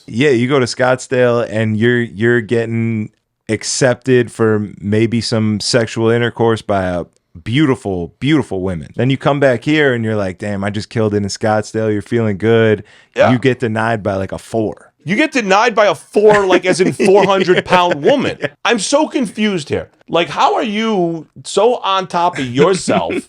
Yeah, you go to Scottsdale and you're getting accepted for maybe some sexual intercourse by a beautiful, beautiful women. Then you come back here and you're like, damn, I just killed it in Scottsdale. You're feeling good. Yeah. You get denied by like a 4. You get denied by a 4, like as in 400-pound woman. Yeah. I'm so confused here. Like, how are you so on top of yourself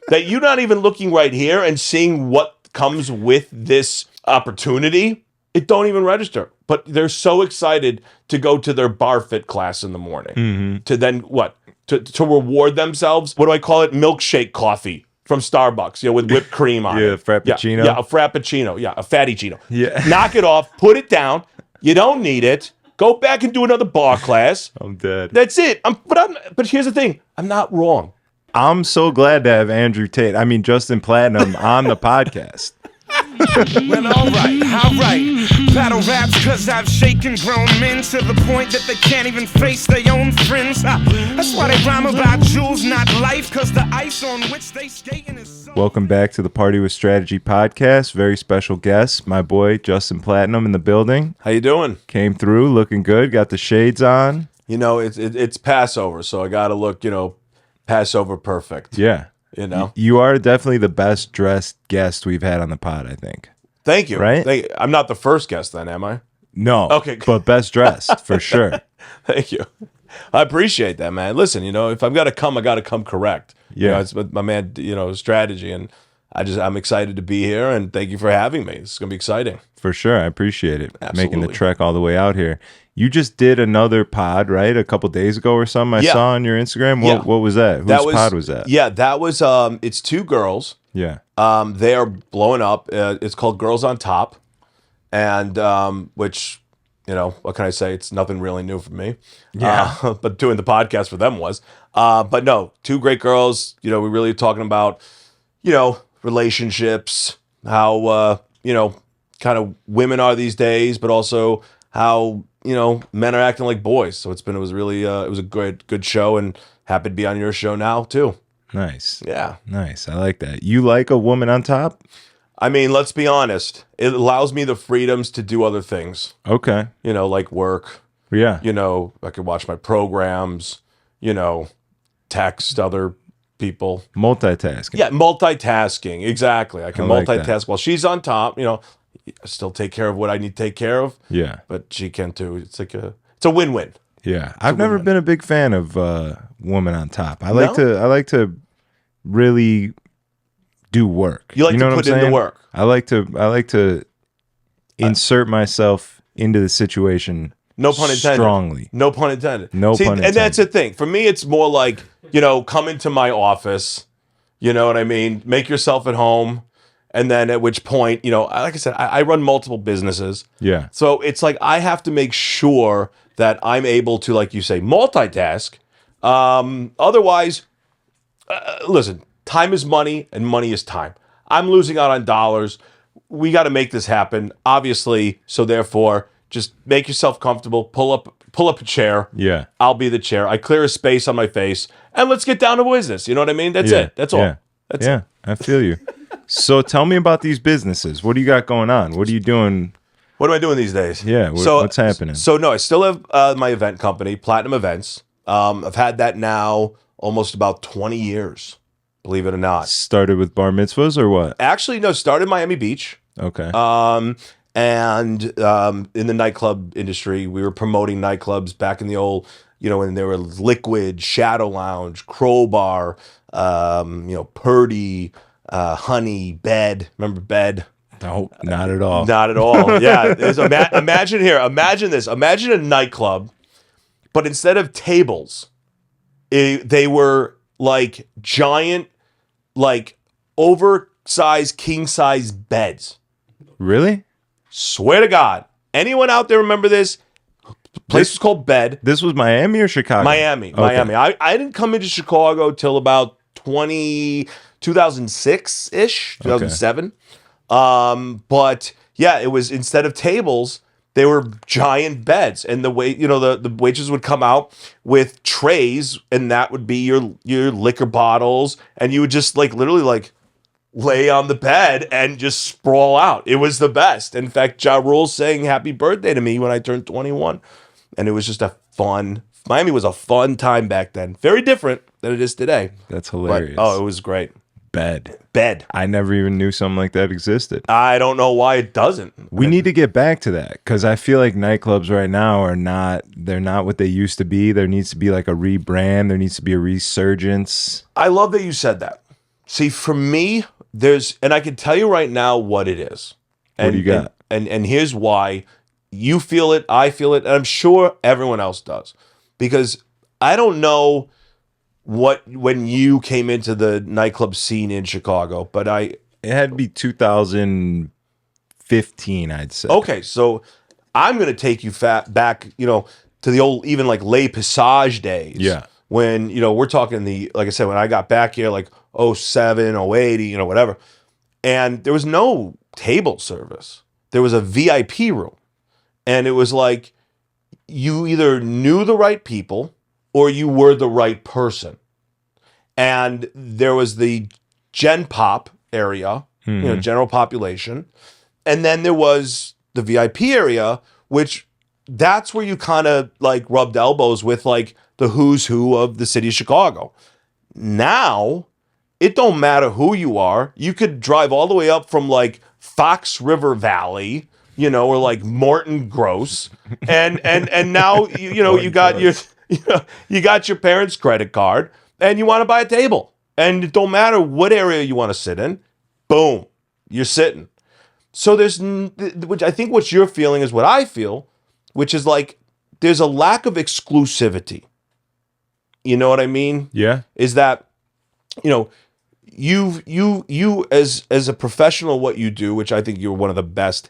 that you're not even looking right here and seeing what comes with this opportunity? It don't even register. But they're so excited to go to their bar fit class in the morning. To then what? To reward themselves. What do I call it? Milkshake coffee from Starbucks, with whipped cream on it. Frappuccino. Yeah, a frappuccino. Yeah, a fatty chino. Yeah. Knock it off. Put it down. You don't need it. Go back and do another bar class. I'm dead. That's it. But here's the thing. I'm not wrong. I'm so glad to have Andrew Tate, Justin Platinum on the podcast. Well, all right. Battle raps cause I've shaken grown men to the point that they can't even face their own friends. That's why they rhyme about jewels, not life, cause the ice on which they skating is so... Welcome back to the Party with Strategy podcast. Very special guest, my boy Justin Platinum in the building. How you doing? Came through looking good, got the shades on. It's Passover, so I gotta look, Passover perfect. Yeah. You are definitely the best dressed guest we've had on the pod, I think. Thank you. Right? I'm not the first guest then, am I? No. Okay. But best dressed, for sure. Thank you. I appreciate that, man. Listen, if I've got to come, I got to come correct. Yeah. It's my man, strategy. And I'm excited to be here, and thank you for having me. It's going to be exciting. For sure. I appreciate it. Absolutely. Making the trek all the way out here. You just did another pod, right? A couple days ago or something I saw on your Instagram. What was that? Whose pod was that? Yeah, that was, it's 2 girls. Yeah. They are blowing up. It's called Girls on Top. And, which, what can I say? It's nothing really new for me. Yeah. But doing the podcast for them was. But no, 2 great girls. We're really talking about, relationships, how, kind of women are these days, but also how, men are acting like boys. So it was really, it was a good show, and happy to be on your show now too. Nice. Yeah. Nice. I like that. You like a woman on top? I mean, let's be honest. It allows me the freedoms to do other things. Okay. Like work. Yeah. I could watch my programs, text other people. Multitasking. Yeah, multitasking. Exactly. I can like multitask that. while she's on top, I still take care of what I need to take care of. Yeah. But she can too. It's a win-win. Yeah. I've never been a big fan of woman on top. I like to really do work. You like to put in the work. I like to insert myself into the situation. No pun intended. Strongly. No pun intended. No pun intended. And that's the thing. For me, it's more like, come into my office, you know what I mean? Make yourself at home. And then at which point, like I said, I run multiple businesses. Yeah. So it's like I have to make sure that I'm able to, like you say, multitask. Otherwise, listen, time is money and money is time. I'm losing out on dollars. We got to make this happen, obviously. So therefore, just make yourself comfortable. Pull up a chair. Yeah. I'll be the chair. I clear a space on my face, and let's get down to business. You know what I mean? That's it. That's all. Yeah. That's it. I feel you. So tell me about these businesses. What do you got going on? What are you doing? What am I doing these days? Yeah. What's happening? So no, I still have my event company, Platinum Events. I've had that now almost about 20 years, believe it or not. Started with bar mitzvahs or what? Actually, no, started Miami Beach. Okay. And in the nightclub industry, we were promoting nightclubs back in the old, when there were Liquid, Shadow Lounge, Crowbar, Purdy, Honey, Bed. Remember Bed? No, not at all. Not at all. Yeah. Imagine this. Imagine a nightclub, but instead of tables, they were like giant, like oversized king-size beds. Really? Swear to God. Anyone out there remember this? Place was called Bed. This was Miami or Chicago? Miami. Okay. Miami. I didn't come into Chicago till about 2006-ish, 2007. But yeah, it was, instead of tables, they were giant beds, and the waitresses would come out with trays, and that would be your liquor bottles, and you would just literally lay on the bed and just sprawl out. It was the best. In fact, Ja Rule sang happy birthday to me when I turned 21. And it was just Miami was a fun time back then. Very different than it is today. That's hilarious. But, it was great. Bed. I never even knew something like that existed. I don't know why it doesn't. We need to get back to that because I feel like nightclubs right now they're not what they used to be. There needs to be like a rebrand. There needs to be a resurgence. I love that you said that. See, for me, and I can tell you right now what it is. What do you got? And here's why. You feel it, I feel it, and I'm sure everyone else does. Because I don't know when you came into the nightclub scene in Chicago, but it had to be 2015, I'd say. Okay, so I'm going to take you back, to the old, even like Les Passage days. Yeah. When, we're talking like I said, when I got back here, like 07, 08, whatever. And there was no table service. There was a VIP room. And it was like you either knew the right people or you were the right person. And there was the Gen Pop area, general population. And then there was the VIP area, which that's where you kind of like rubbed elbows with like the who's who of the city of Chicago. Now, it don't matter who you are. You could drive all the way up from like Fox River Valley, or like Morton Gross, and now you got your parents' credit card, and you want to buy a table, and it don't matter what area you want to sit in, boom, you're sitting. So which I think what you're feeling is what I feel, which is like there's a lack of exclusivity. You know what I mean? Yeah. Is that you as a professional, what you do, which I think you're one of the best.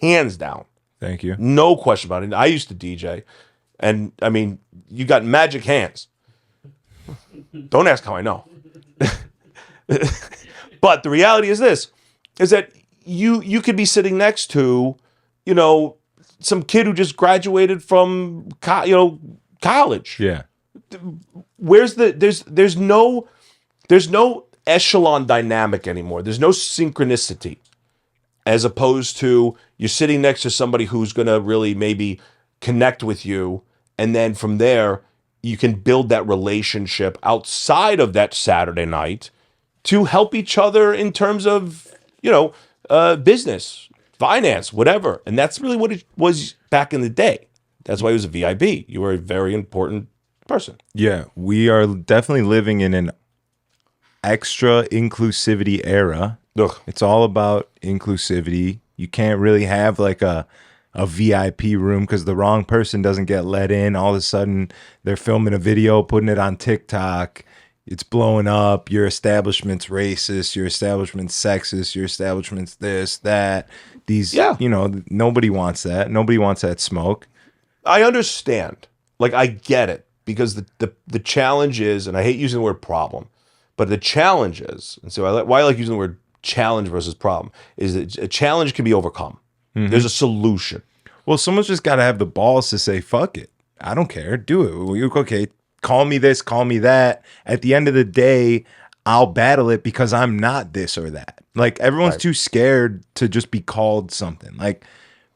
Hands down. Thank you. No question about it. I used to DJ, and I mean, you got magic hands. Don't ask how I know. But the reality is this, is that you could be sitting next to, some kid who just graduated from, college. Yeah. There's no echelon dynamic anymore. There's no synchronicity. As opposed to you're sitting next to somebody who's going to really maybe connect with you. And then from there, you can build that relationship outside of that Saturday night to help each other in terms of, business, finance, whatever. And that's really what it was back in the day. That's why it was a VIP. You were a very important person. Yeah, we are definitely living in an extra inclusivity era. Ugh. It's all about inclusivity. You can't really have like a VIP room because the wrong person doesn't get let in. All of a sudden, they're filming a video, putting it on TikTok. It's blowing up. Your establishment's racist. Your establishment's sexist. Your establishment's this, that. Nobody wants that. Nobody wants that smoke. I understand. Like, I get it. Because the challenge is, and I hate using the word problem, but the challenge is, and so why I like using the word challenge versus problem, is that a challenge can be overcome. Mm-hmm. There's a solution. Well, someone's just got to have the balls to say, fuck it. I don't care. Do it. Okay, call me this, call me that. At the end of the day, I'll battle it because I'm not this or that. Like, everyone's too scared to just be called something. Like,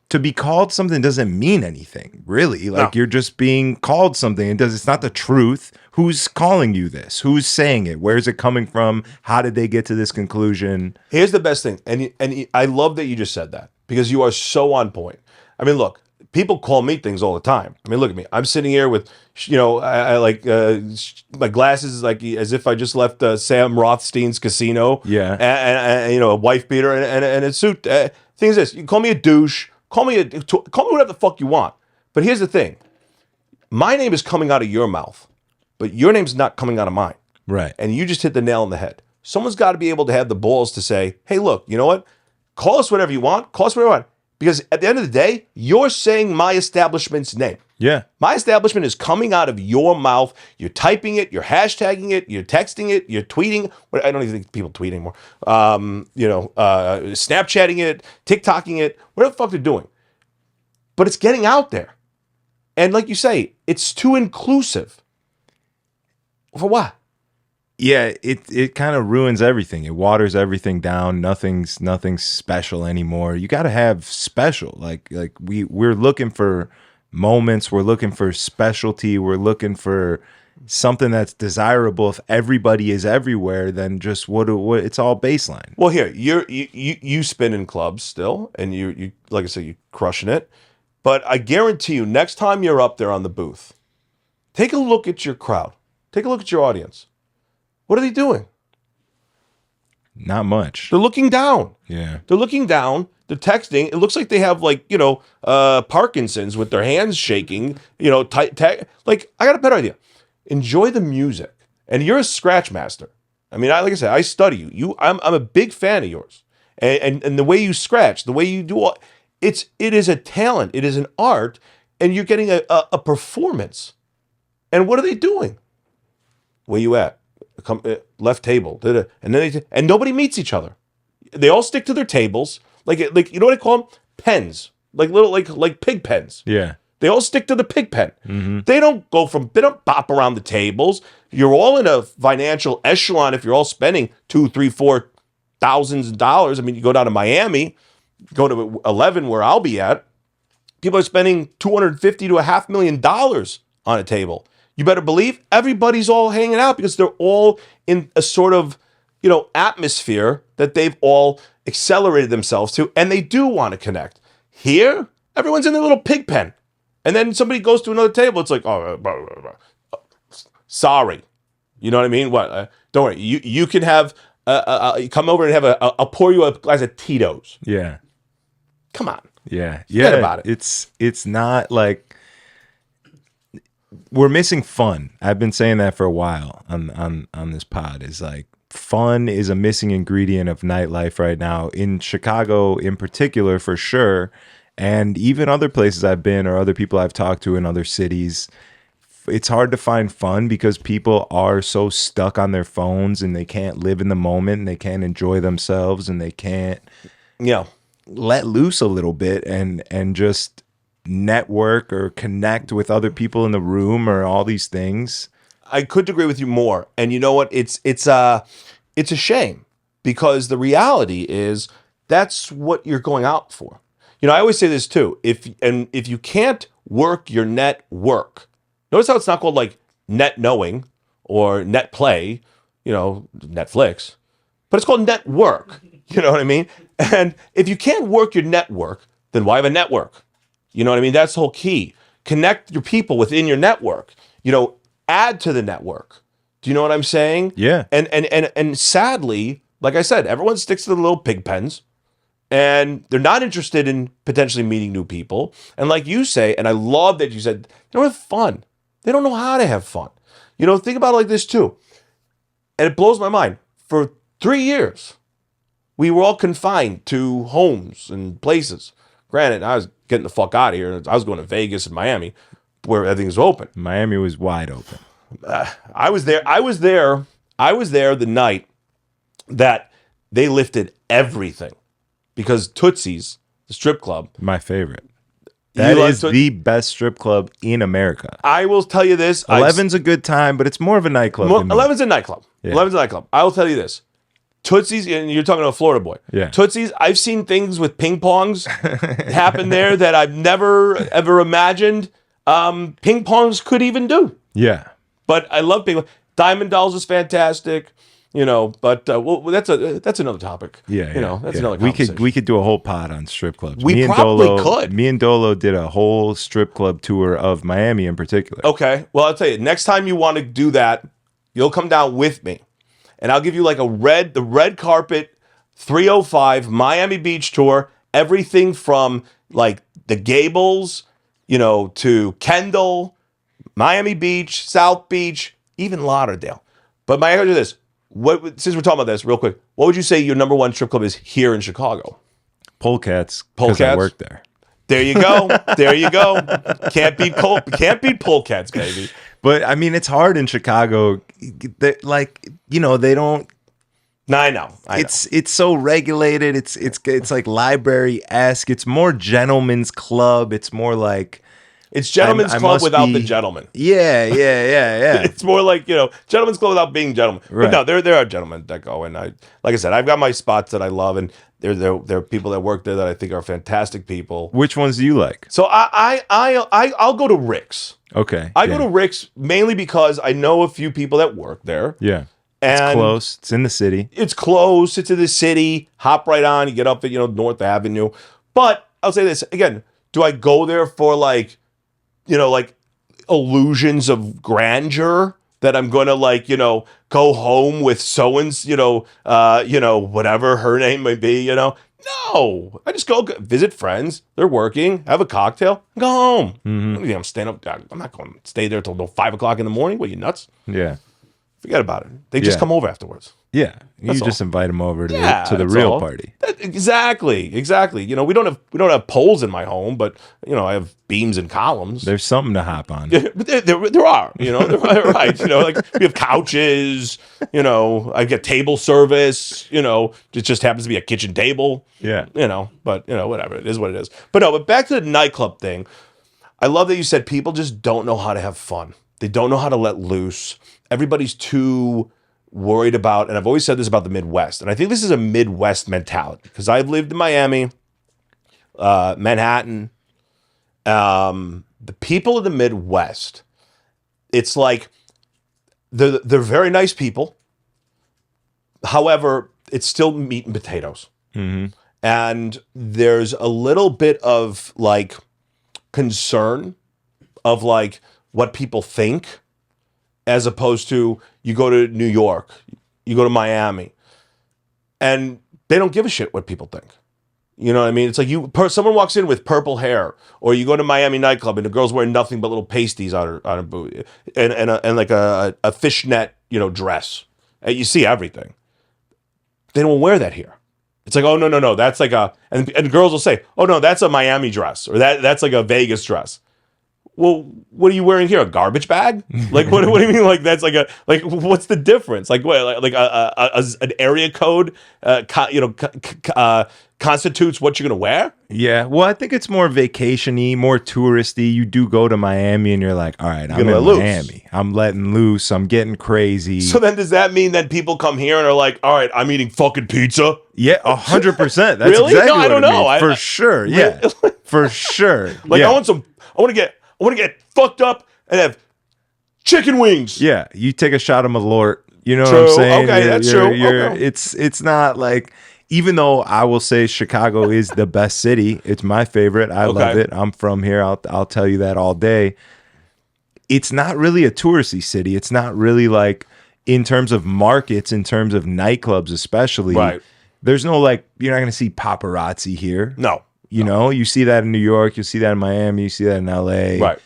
to be called something doesn't mean anything, really. Like, you're just being called something. It's not the truth. Who's calling you this? Who's saying it? Where's it coming from? How did they get to this conclusion? Here's the best thing. And I love that you just said that because you are so on point. I mean, look, people call me things all the time. I mean, look at me. I'm sitting here with, I like my glasses like as if I just left Sam Rothstein's casino. Yeah. And a wife beater and a suit. Thing is this, you call me a douche. Call me whatever the fuck you want. But here's the thing. My name is coming out of your mouth, but your name's not coming out of mine. Right. And you just hit the nail on the head. Someone's got to be able to have the balls to say, hey, look, you know what? Call us whatever you want. Call us whatever you want. Because at the end of the day, you're saying my establishment's name. Yeah. My establishment is coming out of your mouth. You're typing it. You're hashtagging it. You're texting it. You're tweeting. I don't even think people tweet anymore. Snapchatting it, TikToking it, whatever the fuck they're doing. But it's getting out there. And like you say, it's too inclusive. For what? Yeah, it kind of ruins everything. It waters everything down. Nothing's special anymore. You got to have special. Like we're looking for moments. We're looking for specialty. We're looking for something that's desirable. If everybody is everywhere, then just what it's all baseline. Well, here you spin in clubs still, and you like I said, you crushing it. But I guarantee you, next time you're up there on the booth, take a look at your crowd. Take a look at your audience. What are they doing? Not much. They're looking down. Yeah. They're looking down. They're texting. It looks like they have Parkinson's with their hands shaking. Like I got a better idea. Enjoy the music, and you're a scratch master. I mean, like I said, I study you. I'm a big fan of yours, and the way you scratch, the way you do it is a talent. It is an art, and you're getting a performance. And what are they doing? Where you at? Come left table, and then and nobody meets each other. They all stick to their tables, like you know what I call them? Pens, like little like pig pens. Yeah. They all stick to the pig pen. Mm-hmm. They don't bop around the tables. You're all in a financial echelon if you're all spending $2,000, $3,000, $4,000. I mean, you go down to Miami, go to 11 where I'll be at. People are spending $250,000 to $500,000 on a table. You better believe everybody's all hanging out because they're all in a sort of, atmosphere that they've all accelerated themselves to, and they do want to connect. Here, everyone's in their little pig pen. And then somebody goes to another table. It's like, sorry. You know what I mean? What? Don't worry. You can have, come over and have I'll pour you a glass of Tito's. Yeah. Come on. Yeah. Forget about it. It's not like we're missing fun. I've been saying that for a while on this pod. Is like fun is a missing ingredient of nightlife right now in Chicago in particular, for sure. And even other places I've been or other people I've talked to in other cities, it's hard to find fun because people are so stuck on their phones and they can't live in the moment and they can't enjoy themselves and they can't let loose a little bit and just network or connect with other people in the room or all these things. I couldn't agree with you more. And you know what? It's a shame because the reality is that's what you're going out for. I always say this too. If you can't work your network, notice how it's not called like net knowing or net play, Netflix, but it's called network. You know what I mean? And if you can't work your network, then why have a network? You know what I mean? That's the whole key. Connect your people within your network. Add to the network. Do you know what I'm saying? Yeah. And sadly, like I said, everyone sticks to the little pig pens. And they're not interested in potentially meeting new people. And like you say, and I love that you said, they don't have fun. They don't know how to have fun. Think about it like this too. And it blows my mind. For 3 years, we were all confined to homes and places. Granted, I was getting the fuck out of here. I was going to Vegas and Miami where everything's open. Miami was wide open. I was there the night that they lifted everything. Because Tootsie's, the strip club. My favorite. That is the best strip club in America. I will tell you this. 11's a good time, but it's more of a nightclub. 11's a nightclub. Yeah. 11's a nightclub. I will tell you this. Tootsie's, and you're talking to a Florida boy. Yeah. Tootsie's, I've seen things with ping pongs happen there that I've never, ever imagined ping pongs could even do. Yeah. But I love ping pong. Diamond Dolls is fantastic. But that's another topic. Yeah, that's another conversation. We could do a whole pod on strip clubs. We probably could. Me and Dolo did a whole strip club tour of Miami in particular. Okay, well I'll tell you. Next time you want to do that, you'll come down with me, and I'll give you like the red carpet 305 Miami Beach tour. Everything from like the Gables, to Kendall, Miami Beach, South Beach, even Lauderdale. But my answer is this. Since we're talking about this real quick, what would you say your number one strip club is here in Chicago? Polecats. Because I work there. There you go. There you go. Can't beat Polecats, baby. But I mean, it's hard in Chicago. They don't. No, I know. It's so regulated. It's like library-esque. It's more gentleman's club. It's more like It's gentlemen's I club must without be- the gentleman. Yeah. It's more like, gentlemen's club without being gentlemen. Right. But no, there are gentlemen that go, and like I said, I've got my spots that I love, and there are people that work there that I think are fantastic people. Which ones do you like? So I'll go to Rick's. Okay. I go to Rick's mainly because I know a few people that work there. Yeah. And It's close. It's in the city. It's close. It's in the city. Hop right on. You get up at North Avenue. But I'll say this again: do I go there for like illusions of grandeur that I'm going to go home with whatever her name may be? No, I just go visit friends. They're working, have a cocktail, go home. Mm-hmm. I'm staying up. I'm not going to stay there till 5:00 in the morning. What, you nuts? Yeah. Forget about it. They just Yeah. come over afterwards. Yeah. You That's just all. invite them over to the That's real all. party. Exactly. We don't have poles in my home, but I have beams and columns. There's something to hop on. But there are, they're right. Like we have couches, I get table service, it just happens to be a kitchen table. Yeah. But whatever. It is what it is. But back to the nightclub thing. I love that you said people just don't know how to have fun. They don't know how to let loose. Everybody's too worried about, and I've always said this about the Midwest, and I think this is a Midwest mentality because I've lived in Miami, Manhattan. The people of the Midwest, it's like they're very nice people. However, it's still meat and potatoes. Mm-hmm. And there's a little bit of like concern of like what people think, as opposed to you go to New York, you go to Miami, and they don't give a shit what people think. You know what I mean? It's like someone walks in with purple hair, or you go to Miami nightclub and the girl's wearing nothing but little pasties on her booty and like a fishnet dress. And you see everything. They don't wear that here. It's like, oh no, that's like and girls will say, oh no, that's a Miami dress, or that's like a Vegas dress. Well, what are you wearing here? A garbage bag? Like, what do you mean? Like, that's like what's the difference? Like, what? Like an area code, constitutes what you're gonna wear? Yeah. Well, I think it's more vacation-y, more touristy. You do go to Miami and you're like, all right, I'm in Miami. I'm letting loose. I'm getting crazy. So then does that mean that people come here and are like, all right, I'm eating fucking pizza? Yeah, 100%. That's Really? exactly No, I what don't it know. means. For sure. Yeah. For sure. Like, yeah. I want to get fucked up and have chicken wings. Yeah, you take a shot of Malort. You know True. what I'm saying? Okay, that's true. Okay. It's not like, even though I will say Chicago is the best city, it's my favorite. I love it. I'm from here. I'll tell you that all day. It's not really a touristy city. It's not really like, in terms of markets, in terms of nightclubs especially. Right. There's no like, you're not going to see paparazzi here. No. You know, you see that in New York, you see that in Miami, you see that in LA. Right.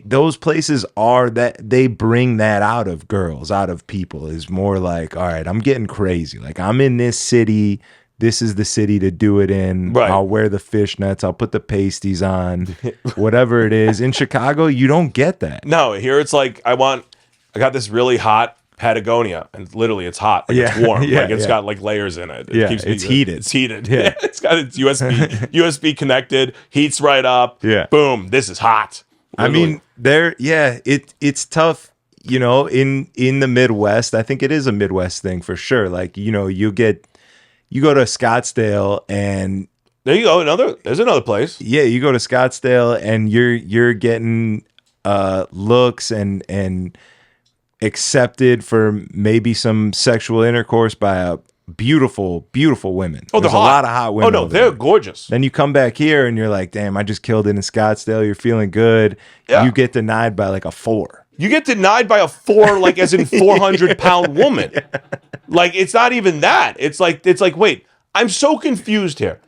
Those places are that they bring that out of girls, out of people, is more like, all right, I'm getting crazy. Like, I'm in this city. This is the city to do it in. Right. I'll wear the fishnets. I'll put the pasties on, whatever it is. In Chicago, you don't get that. No, here it's like, I got this really hot Patagonia, and literally it's hot. Like, it's warm. Yeah, Like, it's yeah. got like layers in it. It's heated. It's heated. Yeah. It's got its USB connected, heats right up. Yeah. Boom. This is hot. I Literally. mean, it's tough, in the Midwest. I think it is a Midwest thing for sure. Like, you go to Scottsdale and There you go. There's another place. yeah, you go to Scottsdale and you're getting looks and accepted for maybe some sexual intercourse by beautiful women. Oh, they're There's hot. a lot of hot women. Oh no, over they're there. gorgeous. Then you come back here and you're like, damn, I just killed it in Scottsdale. You're feeling good. Yeah. You get denied by like a 4. You get denied by a 4, like as in 400-pound woman. Like, it's not even that. It's like, wait, I'm so confused here.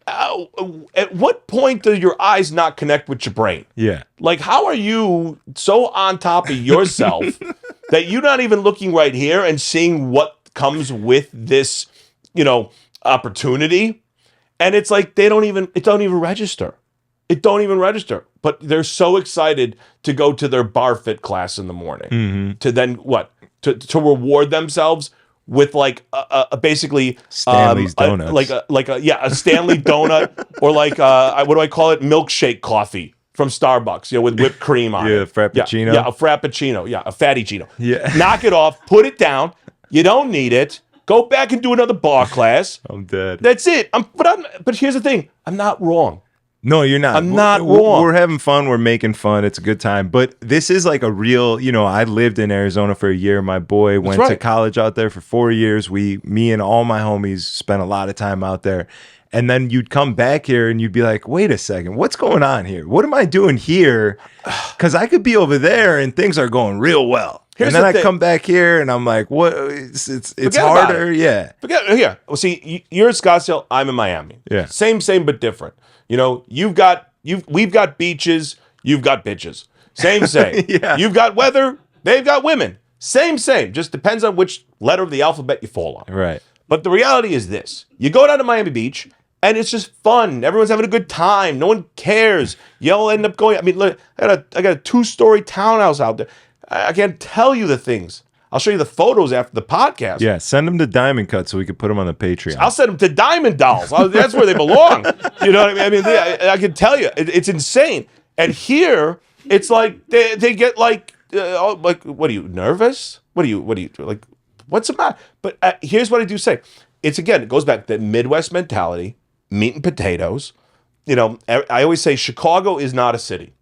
At what point do your eyes not connect with your brain? Yeah. Like, how are you so on top of yourself that you're not even looking right here and seeing what comes with this, opportunity? And it's like it don't even register. It don't even register. But they're so excited to go to their bar fit class in the morning to then what? To reward themselves with like a basically Stanley's Donuts. a Stanley donut, or like what do I call it? Milkshake coffee. from Starbucks, with whipped cream on it. Frappuccino. Yeah, a Frappuccino. Yeah, a fatty-chino. Yeah. Knock it off. Put it down. You don't need it. Go back and do another bar class. I'm dead. That's it. But here's the thing. I'm not wrong. No, you're not. I'm not wrong. We're having fun. We're making fun. It's a good time. But this is like a real, I lived in Arizona for a year. My boy went to college out there for 4 years. Me and all my homies spent a lot of time out there. And then you'd come back here and you'd be like, wait a second, what's going on here? What am I doing here? Because I could be over there and things are going real well. And then I come back here and I'm like, what? It's harder. Yeah. Here. Well, see, you're in Scottsdale. I'm in Miami. Yeah. Same, but different. We've got beaches. You've got bitches. Same. Yeah. You've got weather. They've got women. Same. Just depends on which letter of the alphabet you fall on. Right. But the reality is this. You go down to Miami Beach and it's just fun. Everyone's having a good time. No one cares. You'll end up going. I mean, look, I got a 2-story townhouse out there. I can't tell you the things. I'll show you the photos after the podcast. Yeah, send them to Diamond Cut so we can put them on the Patreon. I'll send them to Diamond Dolls. That's where they belong. You know what I mean? I can tell you, it's insane. And here, it's like they get like what are you, nervous? What are you like? What's the matter? But here's what I do say. It goes back to that Midwest mentality, meat and potatoes. I always say Chicago is not a city.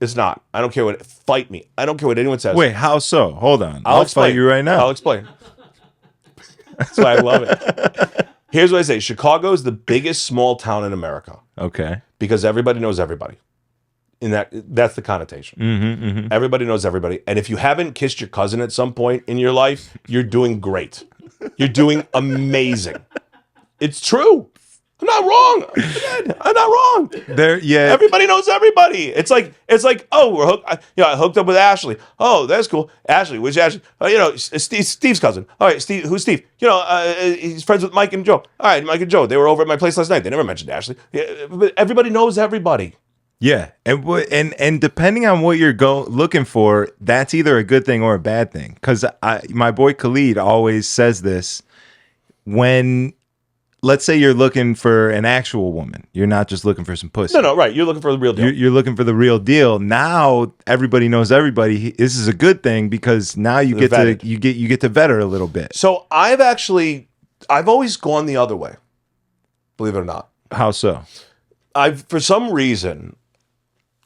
It's not. I don't care what. Fight me. I don't care what anyone says. Wait, how so? Hold on. I'll explain. Fight you right now. I'll explain. That's why I love it. Here's what I say. Chicago is the biggest small town in America. Okay. Because everybody knows everybody. That's the connotation. Everybody knows everybody. And if you haven't kissed your cousin at some point in your life, you're doing great. You're doing amazing. It's true. I'm not wrong. I'm not wrong. Everybody knows everybody. It's like, oh, we're hooked. I hooked up with Ashley. Oh, that's cool. Ashley, which Ashley? Steve's cousin. All right, Steve. Who's Steve? He's friends with Mike and Joe. All right, Mike and Joe. They were over at my place last night. They never mentioned Ashley. Yeah, but everybody knows everybody. Yeah, and depending on what you're looking for, that's either a good thing or a bad thing. Because my boy Khalid always says this when. Let's say you're looking for an actual woman. You're not just looking for some pussy. No, right. You're looking for the real deal. You're looking for the real deal. Now everybody knows everybody. This is a good thing because now you get to vet her a little bit. So I've always gone the other way. Believe it or not. How so? For some reason,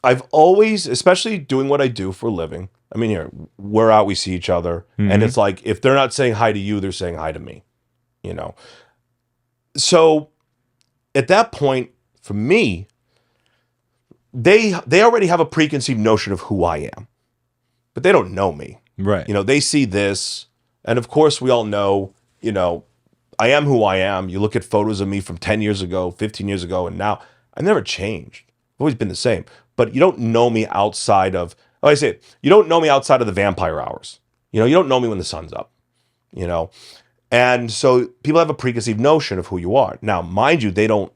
I've always, especially doing what I do for a living. I mean, here we're out, we see each other, and it's like if they're not saying hi to you, they're saying hi to me. So at that point, for me, they already have a preconceived notion of who I am, but they don't know me. Right. They see this, and of course we all know, I am who I am. You look at photos of me from 10 years ago, 15 years ago, and now I've never changed. I've always been the same. But you don't know me outside of, you don't know me outside of the vampire hours. You don't know me when the sun's up, And so people have a preconceived notion of who you are. Now, mind you, they don't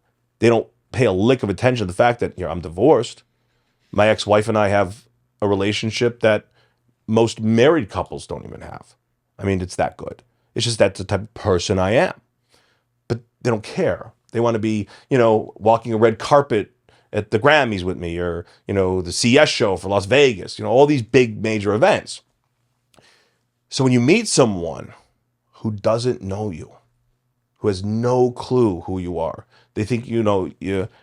pay a lick of attention to the fact that I'm divorced. My ex-wife and I have a relationship that most married couples don't even have. I mean, it's that good. It's just that's the type of person I am. But they don't care. They want to be, walking a red carpet at the Grammys with me or, the CS show for Las Vegas, all these big major events. So when you meet someone who doesn't know you, who has no clue who you are. They think you're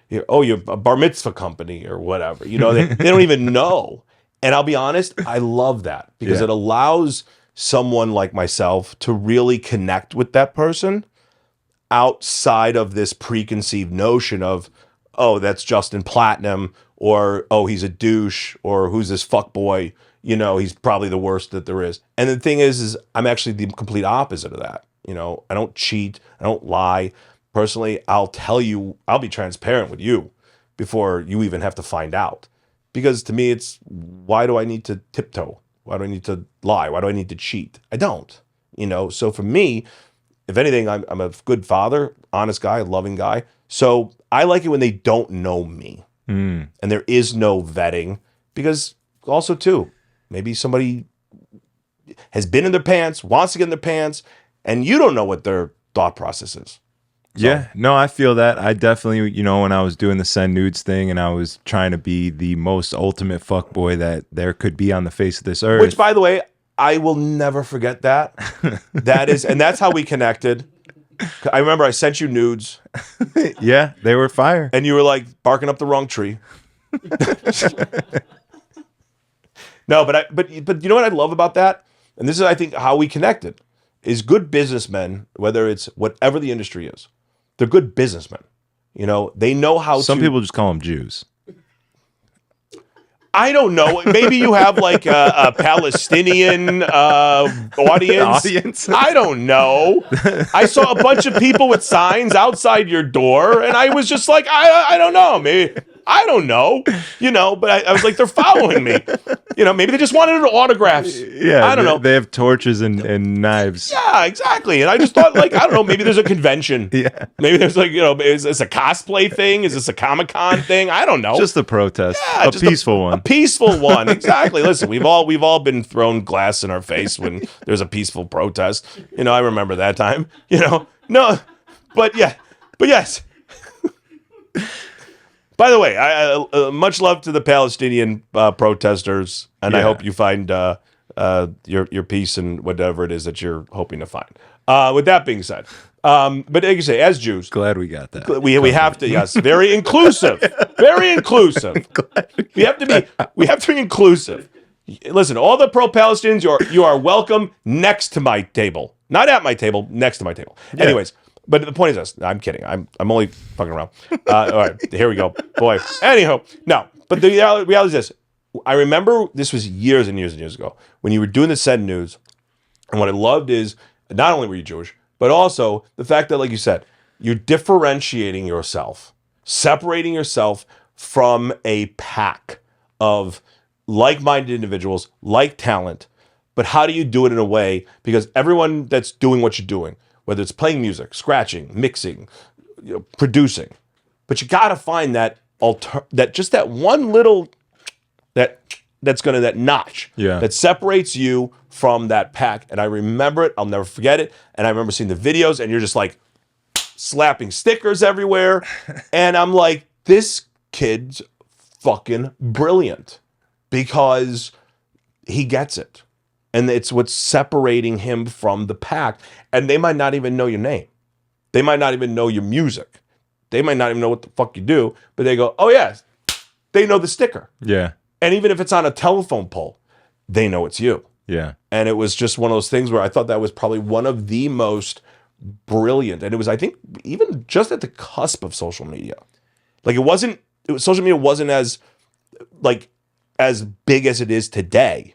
a bar mitzvah company or whatever. They don't even know. And I'll be honest, I love that because it allows someone like myself to really connect with that person outside of this preconceived notion of, oh, that's Justin Platinum, or oh, he's a douche, or who's this fuckboy. He's probably the worst that there is. And the thing is I'm actually the complete opposite of that. I don't cheat. I don't lie. Personally, I'll tell you, I'll be transparent with you before you even have to find out. Because to me, it's, why do I need to tiptoe? Why do I need to lie? Why do I need to cheat? I don't. So for me, if anything, I'm a good father, honest guy, loving guy. So I like it when they don't know me. And there is no vetting. Because also, too, maybe somebody has been in their pants, wants to get in their pants, and you don't know what their thought process is. Yeah, no, I feel that. I definitely, when I was doing the send nudes thing and I was trying to be the most ultimate fuckboy that there could be on the face of this earth. Which, by the way, I will never forget that. And that's how we connected. I remember I sent you nudes. Yeah, they were fire. And you were like barking up the wrong tree. No, but you know what I love about that? And this is, I think, how we connected, is good businessmen, whether it's whatever the industry is, they're good businessmen. They know how Some people just call them Jews. I don't know. Maybe you have like a Palestinian audience. I don't know. I saw a bunch of people with signs outside your door, and I was just like, I don't know. Maybe I don't know. But I was like, they're following me. Maybe they just wanted an autographs. Yeah, I don't know. They have torches and knives. Yeah, exactly. And I just thought, like, I don't know. Maybe there's a convention. Yeah. Maybe there's like, is this a cosplay thing? Is this a Comic-Con thing? I don't know. Just a protest. Yeah, a peaceful one. A peaceful one. Exactly. Listen, we've all been thrown glass in our face when there's a peaceful protest. I remember that time. No, but yes. By the way, I much love to the Palestinian protesters, and I hope you find your peace and whatever it is that you're hoping to find. With that being said, but like you say, as Jews, Glad we got that. we have to, yes, very inclusive, very inclusive. We have to be inclusive. Listen, all the pro-Palestinians, you are welcome next to my table, not at my table, next to my table. Yeah. Anyways. But the point is this. I'm kidding. I'm only fucking around. All right, here we go. Boy. Anyhow, no. But the reality is this. I remember this was years and years and years ago when you were doing the Send News. And what I loved is not only were you Jewish, but also the fact that, like you said, you're differentiating yourself, separating yourself from a pack of like-minded individuals, like talent. But how do you do it in a way? Because everyone that's doing what you're doing, whether it's playing music, scratching, mixing, producing, but you got to find that that one little that notch that separates you from that pack. And I remember it. I'll never forget it. And I remember seeing the videos, and you're just like slapping stickers everywhere, and I'm like, this kid's fucking brilliant because he gets it. And it's what's separating him from the pack. And they might not even know your name. They might not even know your music. They might not even know what the fuck you do. But they go, oh, yeah. They know the sticker. Yeah. And even if it's on a telephone pole, they know it's you. Yeah. And it was just one of those things where I thought that was probably one of the most brilliant. And it was, I think, even just at the cusp of social media. Like social media wasn't as big as it is today.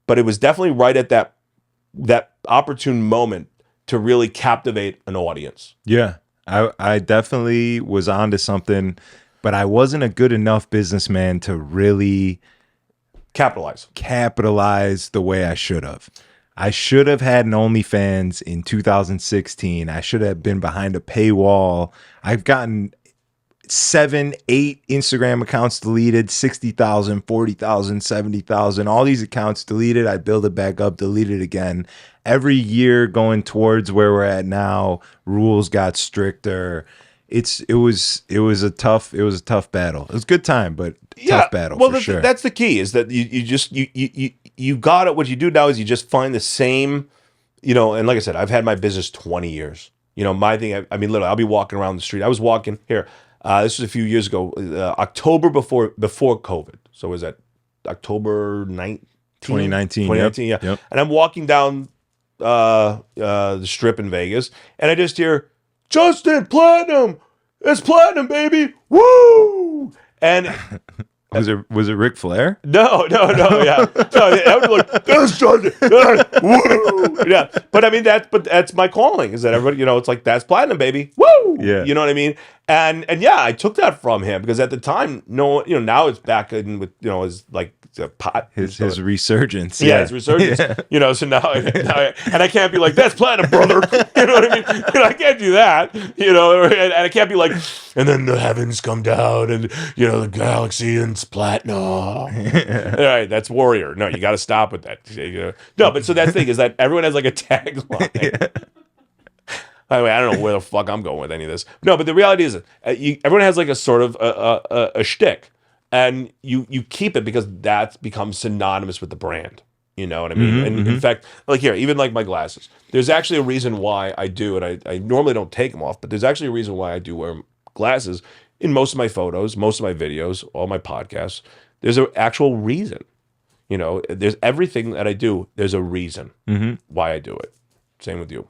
But it was definitely right at that opportune moment to really captivate an audience. Yeah, I definitely was onto something, but I wasn't a good enough businessman to really capitalize the way I should have. I should have had an OnlyFans in 2016. I should have been behind a paywall. I've gotten 7, 8 Instagram accounts deleted, 60,000, 40,000, 70,000, all these accounts deleted. I build it back up, delete it again. Every year going towards where we're at now, rules got stricter. It was a tough battle. It was a good time, but tough battle. Well, for sure. That's the key, is that you got it. What you do now is you just find the same, and like I said, I've had my business 20 years. My thing, I mean, literally, I'll be walking around the street. I was walking here. This was a few years ago, October before COVID. So was that October 2019? 2019, yep. Yeah. Yep. And I'm walking down the strip in Vegas, and I just hear, Justin, platinum! It's platinum, baby! Woo! And was it Ric Flair? No, yeah. No, I was like, that's Justin! Woo! Yeah. But I mean, that's my calling, is that everybody, it's like, that's platinum, baby! Woo! Yeah. You know what I mean? And yeah, I took that from him, because at the time, now it's back in with, his like pot. His resurgence. Yeah, his resurgence. Yeah. So now and I can't be like, that's platinum, brother. You know what I mean? I can't do that. And I can't be like, and then the heavens come down, and the galaxy and it's platinum. All right, that's warrior. No, you got to stop with that. No, but so that thing is that everyone has like a tagline. Yeah. Anyway, I don't know where the fuck I'm going with any of this. No, but the reality is, everyone has like a sort of a shtick, and you keep it because that's become synonymous with the brand. You know what I mean? And in fact, like here, even like my glasses, there's actually a reason why I do, and I normally don't take them off, but there's actually a reason why I do wear glasses in most of my photos, most of my videos, all my podcasts. There's an actual reason. You know, there's everything that I do, there's a reason why I do it. Same with you.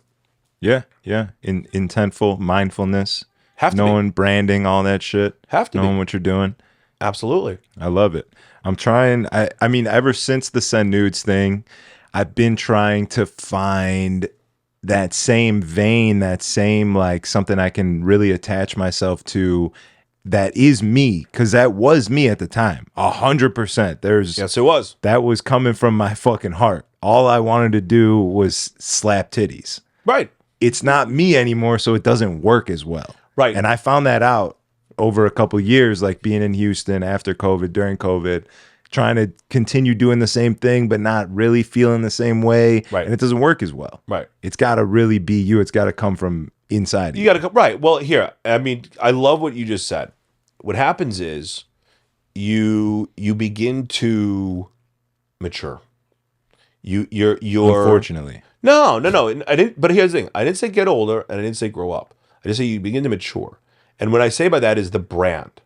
Yeah. Intentful, mindfulness, Have to knowing branding, all that shit. Have to knowing be. what you're doing. Absolutely. I love it. I'm trying. I mean, ever since the send nudes thing, I've been trying to find that same vein, that same like something I can really attach myself to. That is me, because that was me at the time. 100%. Yes, it was. That was coming from my fucking heart. All I wanted to do was slap titties. Right. It's not me anymore, so it doesn't work as well. Right. And I found that out over a couple years, like being in Houston after COVID, during COVID, trying to continue doing the same thing, but not really feeling the same way. Right. And it doesn't work as well. Right. It's got to really be you. It's got to come from inside. You got to come. Right. Well, here, I mean, I love what you just said. What happens is you begin to mature. You're Unfortunately. No. I didn't. But here's the thing: I didn't say get older, and I didn't say grow up. I just say you begin to mature. And what I say by that is the brand.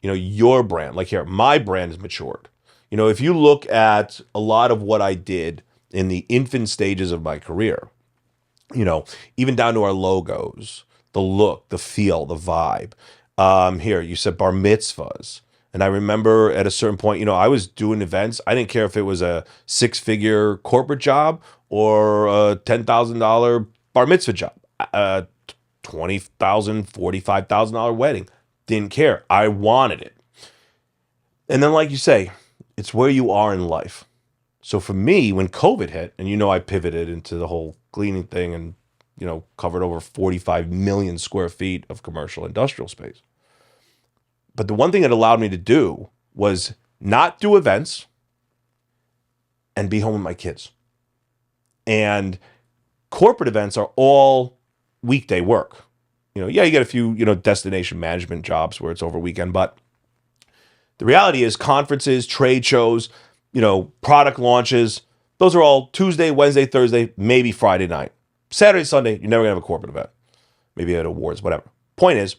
You know, your brand. Like here, my brand has matured. You know, if you look at a lot of what I did in the infant stages of my career, you know, even down to our logos, the look, the feel, the vibe. Here, you said bar mitzvahs. And I remember at a certain point, you know, I was doing events. I didn't care if it was a 6-figure corporate job or a $10,000 bar mitzvah job, $20,000, $45,000 wedding. Didn't care. I wanted it. And then, like you say, it's where you are in life. So for me, when COVID hit, and you know, I pivoted into the whole cleaning thing and, you know, covered over 45 million square feet of commercial industrial space. But the one thing it allowed me to do was not do events and be home with my kids. And corporate events are all weekday work. You know, yeah, you get a few, you know, destination management jobs where it's over weekend, but the reality is conferences, trade shows, you know, product launches, those are all Tuesday, Wednesday, Thursday, maybe Friday night. Saturday, Sunday, you're never going to have a corporate event. Maybe at awards, whatever. Point is,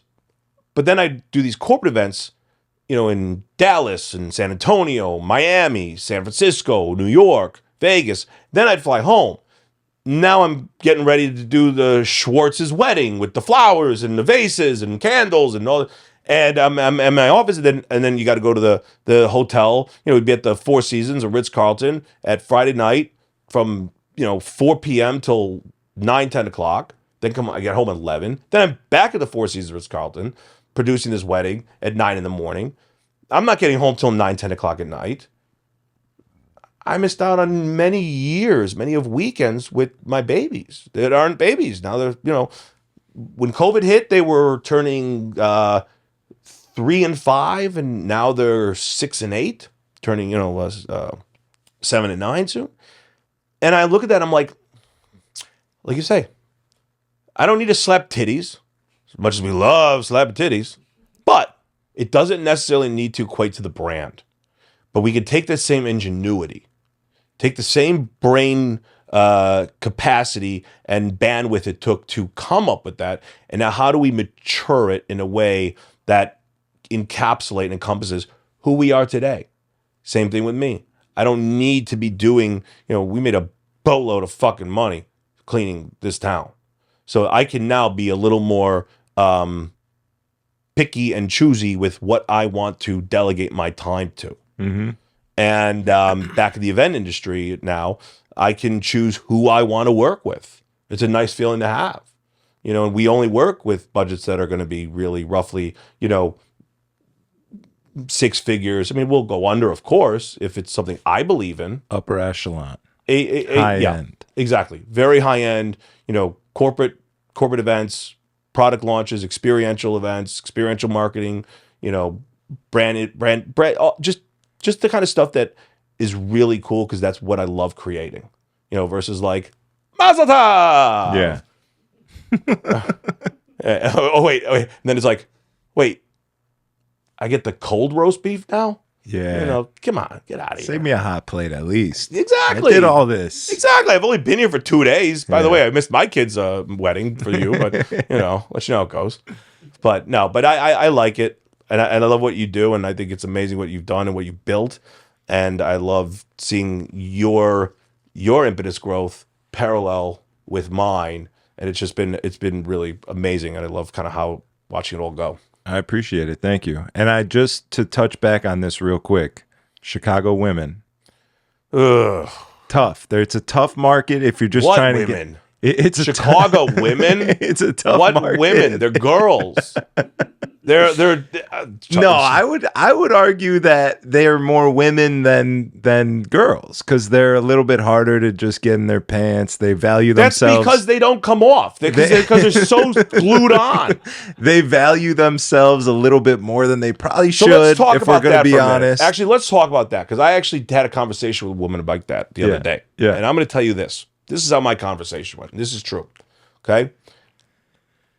but then I do these corporate events, you know, in Dallas and San Antonio, Miami, San Francisco, New York, Vegas. Then I'd fly home. Now I'm getting ready to do the Schwartz's wedding with the flowers and the vases and candles and all. And I'm in my office, and then you got to go to the hotel. You know, we'd be at the Four Seasons or Ritz-Carlton at Friday night from, you know, 4 p.m. till 9, 10 o'clock. Then I get home at 11. Then I'm back at the Four Seasons Ritz-Carlton producing this wedding at 9 in the morning. I'm not getting home till 9, 10 o'clock at night. I missed out on many years, many of weekends with my babies that aren't babies. Now they're, you know, when COVID hit, they were turning 3 and 5, and now they're 6 and 8, turning, you know, 7 and 9 soon. And I look at that, I'm like you say, I don't need to slap titties, as much as we love slapping titties, but it doesn't necessarily need to equate to the brand. But we could take the same ingenuity, take the same brain capacity and bandwidth it took to come up with that, and now how do we mature it in a way that encapsulate and encompasses who we are today? Same thing with me. I don't need to be doing, you know, we made a boatload of fucking money cleaning this town. So I can now be a little more picky and choosy with what I want to delegate my time to. Mm-hmm. And back in the event industry now, I can choose who I want to work with. It's a nice feeling to have. You know, and we only work with budgets that are going to be really roughly, you know, 6 figures. I mean, we'll go under, of course, if it's something I believe in. Upper echelon. High end. Exactly. Very high end, you know, corporate events, product launches, experiential events, experiential marketing, you know, brand, just the kind of stuff that is really cool because that's what I love creating, you know, versus like Mazel Tov. Yeah. Wait. And then it's like, wait, I get the cold roast beef now? Yeah. You know, come on, get out of here. Save me a hot plate at least. Exactly. I did all this. Exactly. I've only been here for 2 days. By the way, I missed my kid's wedding for you, but you know, let you know how it goes. But no, but I like it, and I love what you do, and I think it's amazing what you've done and what you've built, and I love seeing your impetus growth parallel with mine, and it's been really amazing, and I love kind of how watching it all go. I appreciate it. Thank you. And I just to touch back on this real quick, Chicago women. Ugh. Tough. It's a tough market if you're just What trying women? to get it's a Chicago women? It's a tough What market. women? They're girls. They're No, I would argue that they're more women than girls because they're a little bit harder to just get in their pants. They value That's themselves. because they don't come off. Because they're so glued on. They value themselves a little bit more than they probably So should. let's talk if we're about going to that be for a minute. honest, Actually, let's talk about that because I actually had a conversation with a woman about that the other day. Yeah. And I'm going to tell you this. This is how my conversation went. This is true. Okay.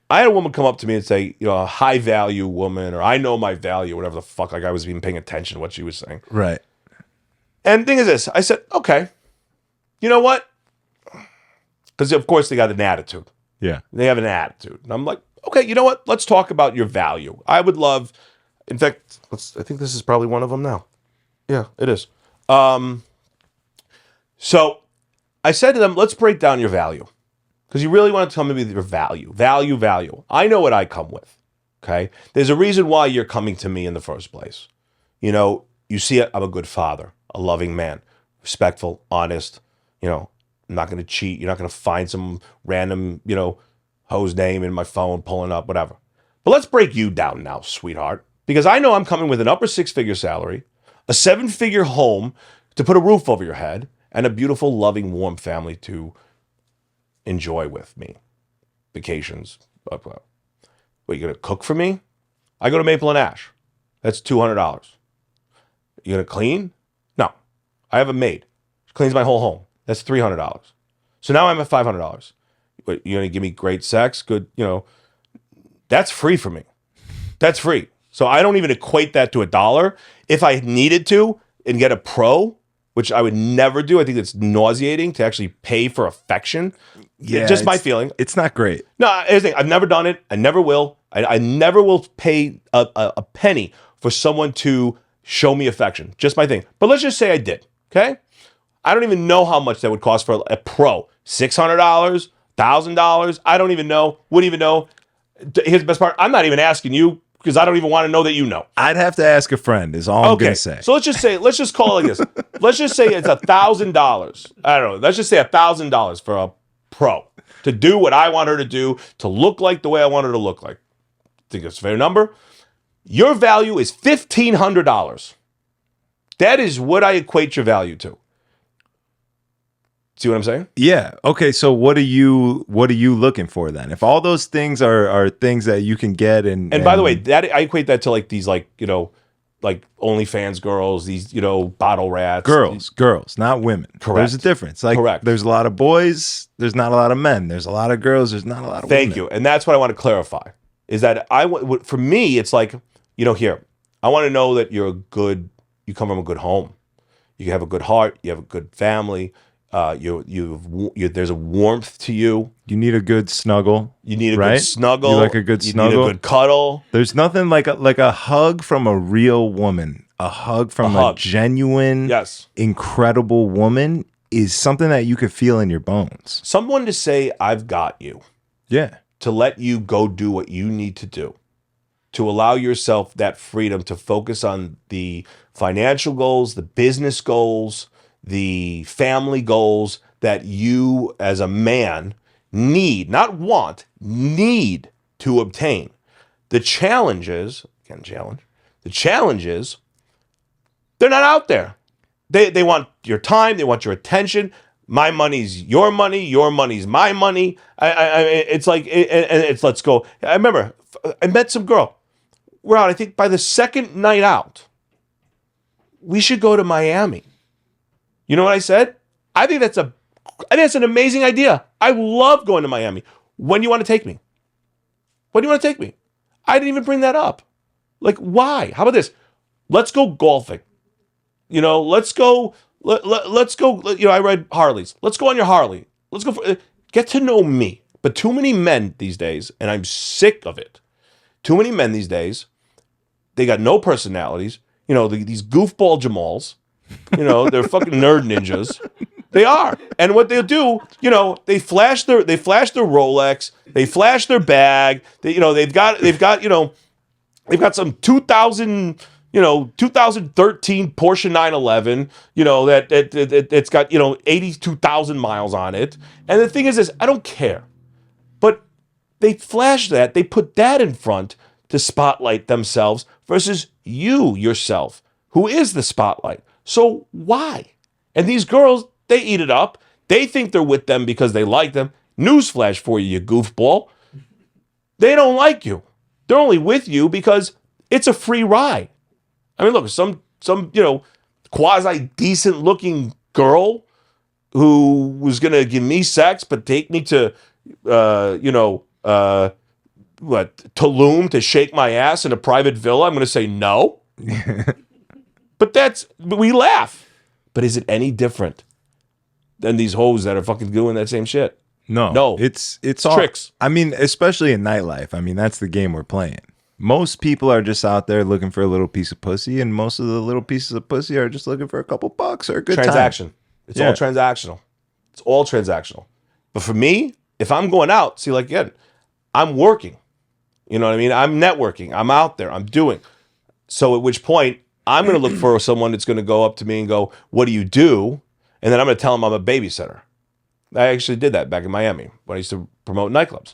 I had a woman come up to me and say, you know, a high value woman, or I know my value, whatever the fuck. Like I was even paying attention to what she was saying. right? And the thing is this, I said, okay, you know what? Because of course they got an attitude. Yeah, They have an attitude. And I'm like, okay, you know what? Let's talk about your value. I would love, in fact, I think this is probably one of them now. Yeah, it is. So I said to them, let's break down your value. Because you really want to tell me your value. Value. I know what I come with. Okay? There's a reason why you're coming to me in the first place. You know, you see it, I'm a good father, a loving man, respectful, honest, you know, I'm not going to cheat. You're not going to find some random, you know, hoe's name in my phone, pulling up, whatever. But let's break you down now, sweetheart. Because I know I'm coming with an upper 6-figure salary, a 7-figure home to put a roof over your head, and a beautiful, loving, warm family to enjoy with me. Vacations. What, you going to cook for me? I go to Maple and Ash. That's $200. You going to clean? No. I have a maid. She cleans my whole home. That's $300. So now I'm at $500. But you're going to give me great sex? Good, you know. That's free for me. That's free. So I don't even equate that to $1. If I needed to and get a pro, which I would never do. I think it's nauseating to actually pay for affection. Yeah, just my feeling. It's not great. No, here's the thing. I've never done it. I never will. I never will pay a penny for someone to show me affection. Just my thing. But let's just say I did. Okay? I don't even know how much that would cost for a pro. $600, $1,000. I don't even know. Wouldn't even know. Here's the best part. I'm not even asking you because I don't even want to know that you know. I'd have to ask a friend. Is all I'm gonna say. So let's just call it like this. Let's just say it's $1,000. I don't know. Let's just say $1,000 for a pro to do what I want her to do, to look like the way I want her to look like. Think it's a fair number. Your value is $1,500. That is what I equate your value to. See what I'm saying? Yeah. Okay. So what are you looking for then? If all those things are things that you can get and by the way, that I equate that to like these like OnlyFans girls, these bottle rats, girls, not women. Correct. There's a difference. Like Correct. There's a lot of boys. There's not a lot of men. There's a lot of girls. There's not a lot of women. Thank you. And that's what I want to clarify. Is that for me, it's like here. I want to know that you come from a good home. You have a good heart. You have a good family. There's a warmth to you. You need a good snuggle. You need a right? good snuggle. You like a good snuggle. You need a good cuddle. There's nothing like a hug from a real woman. A hug from a genuine, incredible woman is something that you could feel in your bones. Someone to say, I've got you. Yeah. To let you go do what you need to do. To allow yourself that freedom to focus on the financial goals, the business goals, the family goals that you as a man need, not want, need to obtain. The challenge is, they're not out there. They want your time, they want your attention. My money's your money's my money. It's like, it's let's go. I remember I met some girl. We're out, I think by the second night out, we should go to Miami. You know what I said? I think that's an amazing idea. I love going to Miami. when do you want to take me? When do you want to take me? I didn't even bring that up. Like, why? How about this? Let's go golfing. You know, let's go. Let's go. You know, I ride Harleys. Let's go on your Harley. Let's go. Get to know me. But too many men these days, and I'm sick of it. Too many men these days, they got no personalities. You know, these goofball Jamals. You know, they're fucking nerd ninjas. They are. And what they'll do, you know, they flash their Rolex, they flash their bag. They've got some 2013 Porsche 911, you know, that it's got, you know, 82,000 miles on it. And the thing is this, I don't care. But they flash that, they put that in front to spotlight themselves versus you yourself, who is the spotlight. So why? And these girls, they eat it up. They think they're with them because they like them. Newsflash for you, you goofball. They don't like you. They're only with you because it's a free ride. I mean, look, some you know, quasi-decent looking girl who was going to give me sex but take me to, Tulum to shake my ass in a private villa, I'm going to say no. But we laugh. But is it any different than these hoes that are fucking doing that same shit? No. It's all tricks. I mean, especially in nightlife. I mean, that's the game we're playing. Most people are just out there looking for a little piece of pussy, and most of the little pieces of pussy are just looking for a couple bucks or a good transaction. time. It's all transactional. It's all transactional. But for me, if I'm going out, see, like, again, I'm working. You know what I mean? I'm networking. I'm out there. I'm doing. So at which point, I'm going to look for someone that's going to go up to me and go, what do you do? And then I'm going to tell them I'm a babysitter. I actually did that back in Miami when I used to promote nightclubs.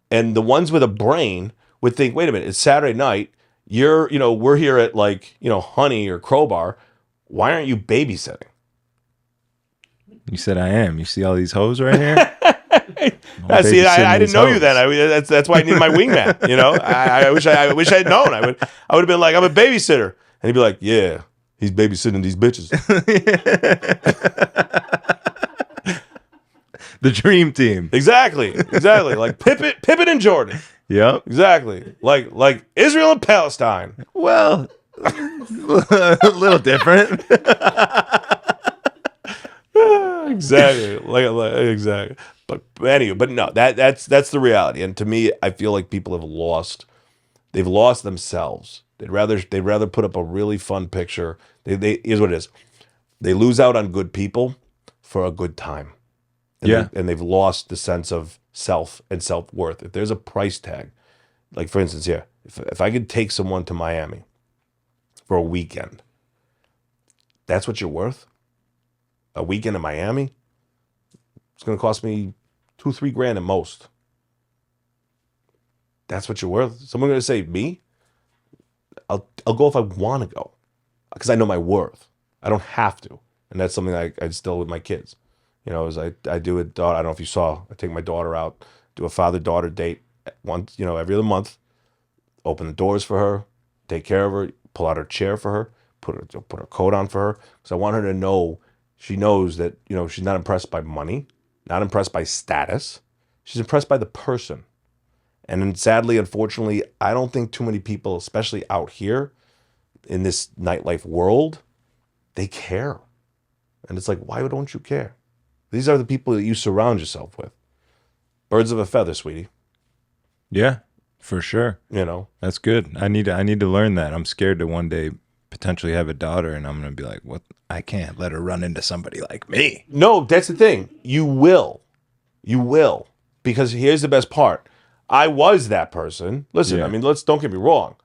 And the ones with a brain would think, wait a minute, it's Saturday night. We're here at Honey or Crowbar. Why aren't you babysitting? You said I am. You see all these hoes right here? I didn't know you then. That's why I need my wingman. You know, I wish I had known. I would have been like, I'm a babysitter. And he'd be like, yeah, he's babysitting these bitches. The dream team. Exactly. Like Pippin and Jordan. Yep. Exactly. Like Israel and Palestine. Well, a little different. Exactly. Exactly. But anyway, but no, that's the reality. And to me, I feel like people have lost themselves. They'd rather put up a really fun picture. Here's what it is. They lose out on good people for a good time. And they've lost the sense of self and self-worth. If there's a price tag, like for instance here, if I could take someone to Miami for a weekend, that's what you're worth? A weekend in Miami? It's going to cost me $2-3 grand at most. That's what you're worth? Someone going to say, me? I'll go if I want to go because I know my worth. I don't have to. And that's something I instill with my kids. You know, as I do it, I don't know if you saw, I take my daughter out, do a father-daughter date once, every other month, open the doors for her, take care of her, pull out her chair for her, put her coat on for her. Because I want her to know, she knows that, she's not impressed by money, not impressed by status. She's impressed by the person. And then sadly, unfortunately, I don't think too many people, especially out here in this nightlife world, they care. And it's like, why don't you care? These are the people that you surround yourself with. Birds of a feather, sweetie. Yeah, for sure. That's good. I need to learn that. I'm scared to one day potentially have a daughter, and I'm going to be like, what? I can't let her run into somebody like me. No, that's the thing. You will. Because here's the best part. I was that person. Listen, I mean, don't get me wrong.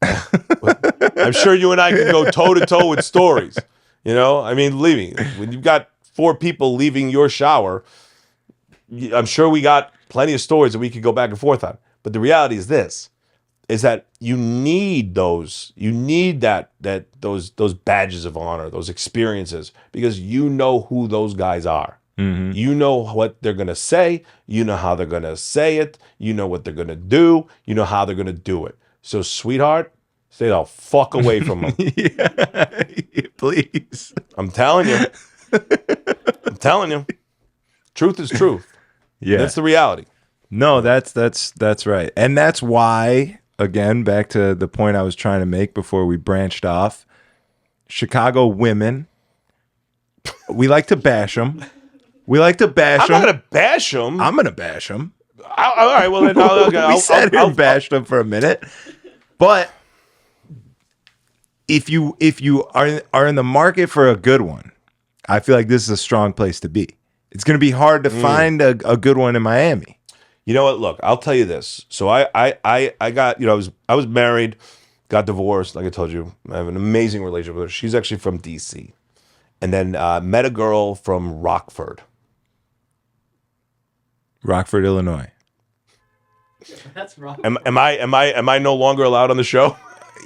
I'm sure you and I can go toe-to-toe with stories. I mean, believe me, when you've got 4 people leaving your shower, I'm sure we got plenty of stories that we could go back and forth on. But the reality is this, is that you need those. You need those badges of honor, those experiences, because you know who those guys are. Mm-hmm. You know what they're going to say. You know how they're going to say it. You know what they're going to do. You know how they're going to do it. So, sweetheart, stay the fuck away from them. Yeah, please. I'm telling you. Truth is truth. Yeah. That's the reality. No, that's right. And that's why, again, back to the point I was trying to make before we branched off, Chicago women, we like to bash them. We like to bash I'm them. not gonna bash them. I'm going to bash them. All right, well then We sat here and bashed them for a minute. But if you are in the market for a good one, I feel like this is a strong place to be. It's going to be hard to find a good one in Miami. You know what? Look, I'll tell you this. So I got, I was married, got divorced. Like I told you, I have an amazing relationship with her. She's actually from DC, and then met a girl from Rockford, Illinois. That's wrong. Am I no longer allowed on the show?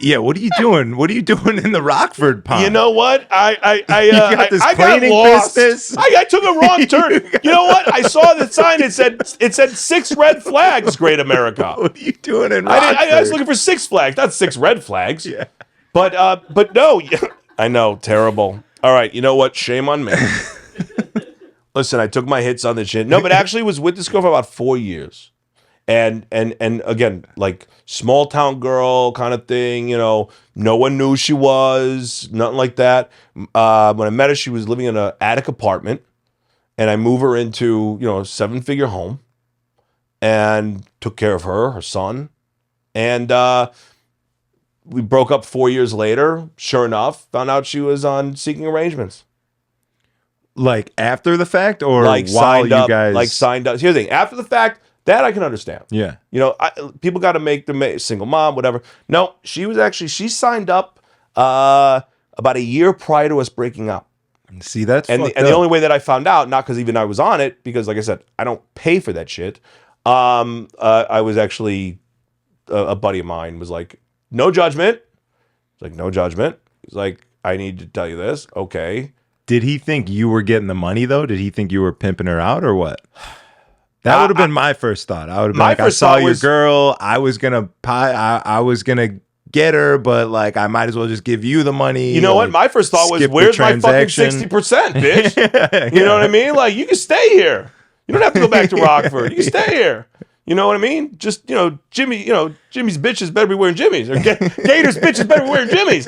Yeah, what are you doing? What are you doing in the Rockford pond? You know what? I got this got cleaning lost. business? I took a wrong turn. You know what? I saw the sign. It said 6 red flags, Great America. What are you doing in Rockford? I was looking for 6 flags, not 6 red flags. Yeah. But no, I know, terrible. All right, you know what? Shame on me. Listen, I took my hits on the chin. No, but actually was with this girl for about 4 years. And again, like small town girl kind of thing, no one knew she was, nothing like that. When I met her, she was living in an attic apartment, and I moved her into, a 7-figure home and took care of her son. And we broke up 4 years later. Sure enough, found out she was on Seeking Arrangements. Like after the fact, or Like while signed you up, guys like signed up. Here's the thing: after the fact, that I can understand. Yeah. People got to make the single mom, whatever. No, she signed up about a year prior to us breaking up. See, that's And fucked the up. only way that I found out, not because even I was on it, because like I said, I don't pay for that shit. I was actually a buddy of mine was like, no judgment. He's like, no judgment. He's like, I need to tell you this. Okay. Did he think you were getting the money though? Did he think you were pimping her out or what? That would have been my first thought. I would have been like, I saw your girl. I was gonna get her, but like I might as well just give you the money. You know what? My first thought was, where's my fucking 60%, bitch? You know what I mean? Like, you can stay here. You don't have to go back to Rockford. You can stay here. You know what I mean? Just, Jimmy's bitches better be wearing Jimmy's. Or Gator's bitches better be wearing Jimmy's.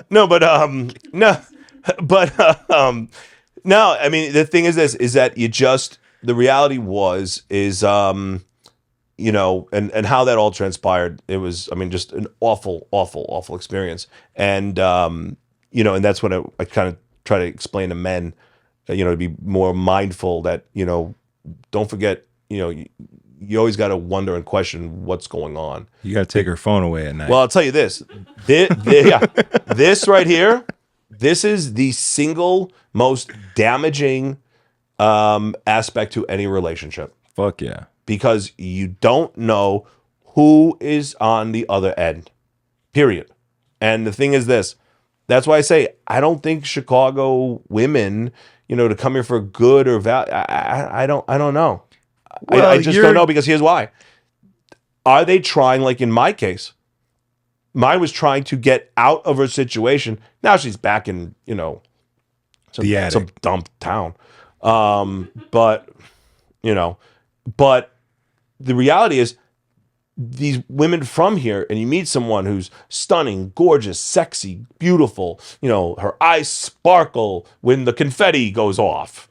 No, but, no, I mean, the thing is this, is that the reality is, and how that all transpired, it was, I mean, just an awful, awful, awful experience. And, and that's what I kind of try to explain to men, to be more mindful that, don't forget, you always got to wonder and question what's going on. You got to take her phone away at night. Well, I'll tell you this. This right here, this is the single most damaging aspect to any relationship. Fuck yeah. Because you don't know who is on the other end. Period. And the thing is this. That's why I say I don't think Chicago women, to come here for good or value. I don't know. Well, I just don't know, because here's why. Are they trying, like in my case? Mine was trying to get out of her situation. Now she's back in, some dump town. But the reality is these women from here, and you meet someone who's stunning, gorgeous, sexy, beautiful, her eyes sparkle when the confetti goes off.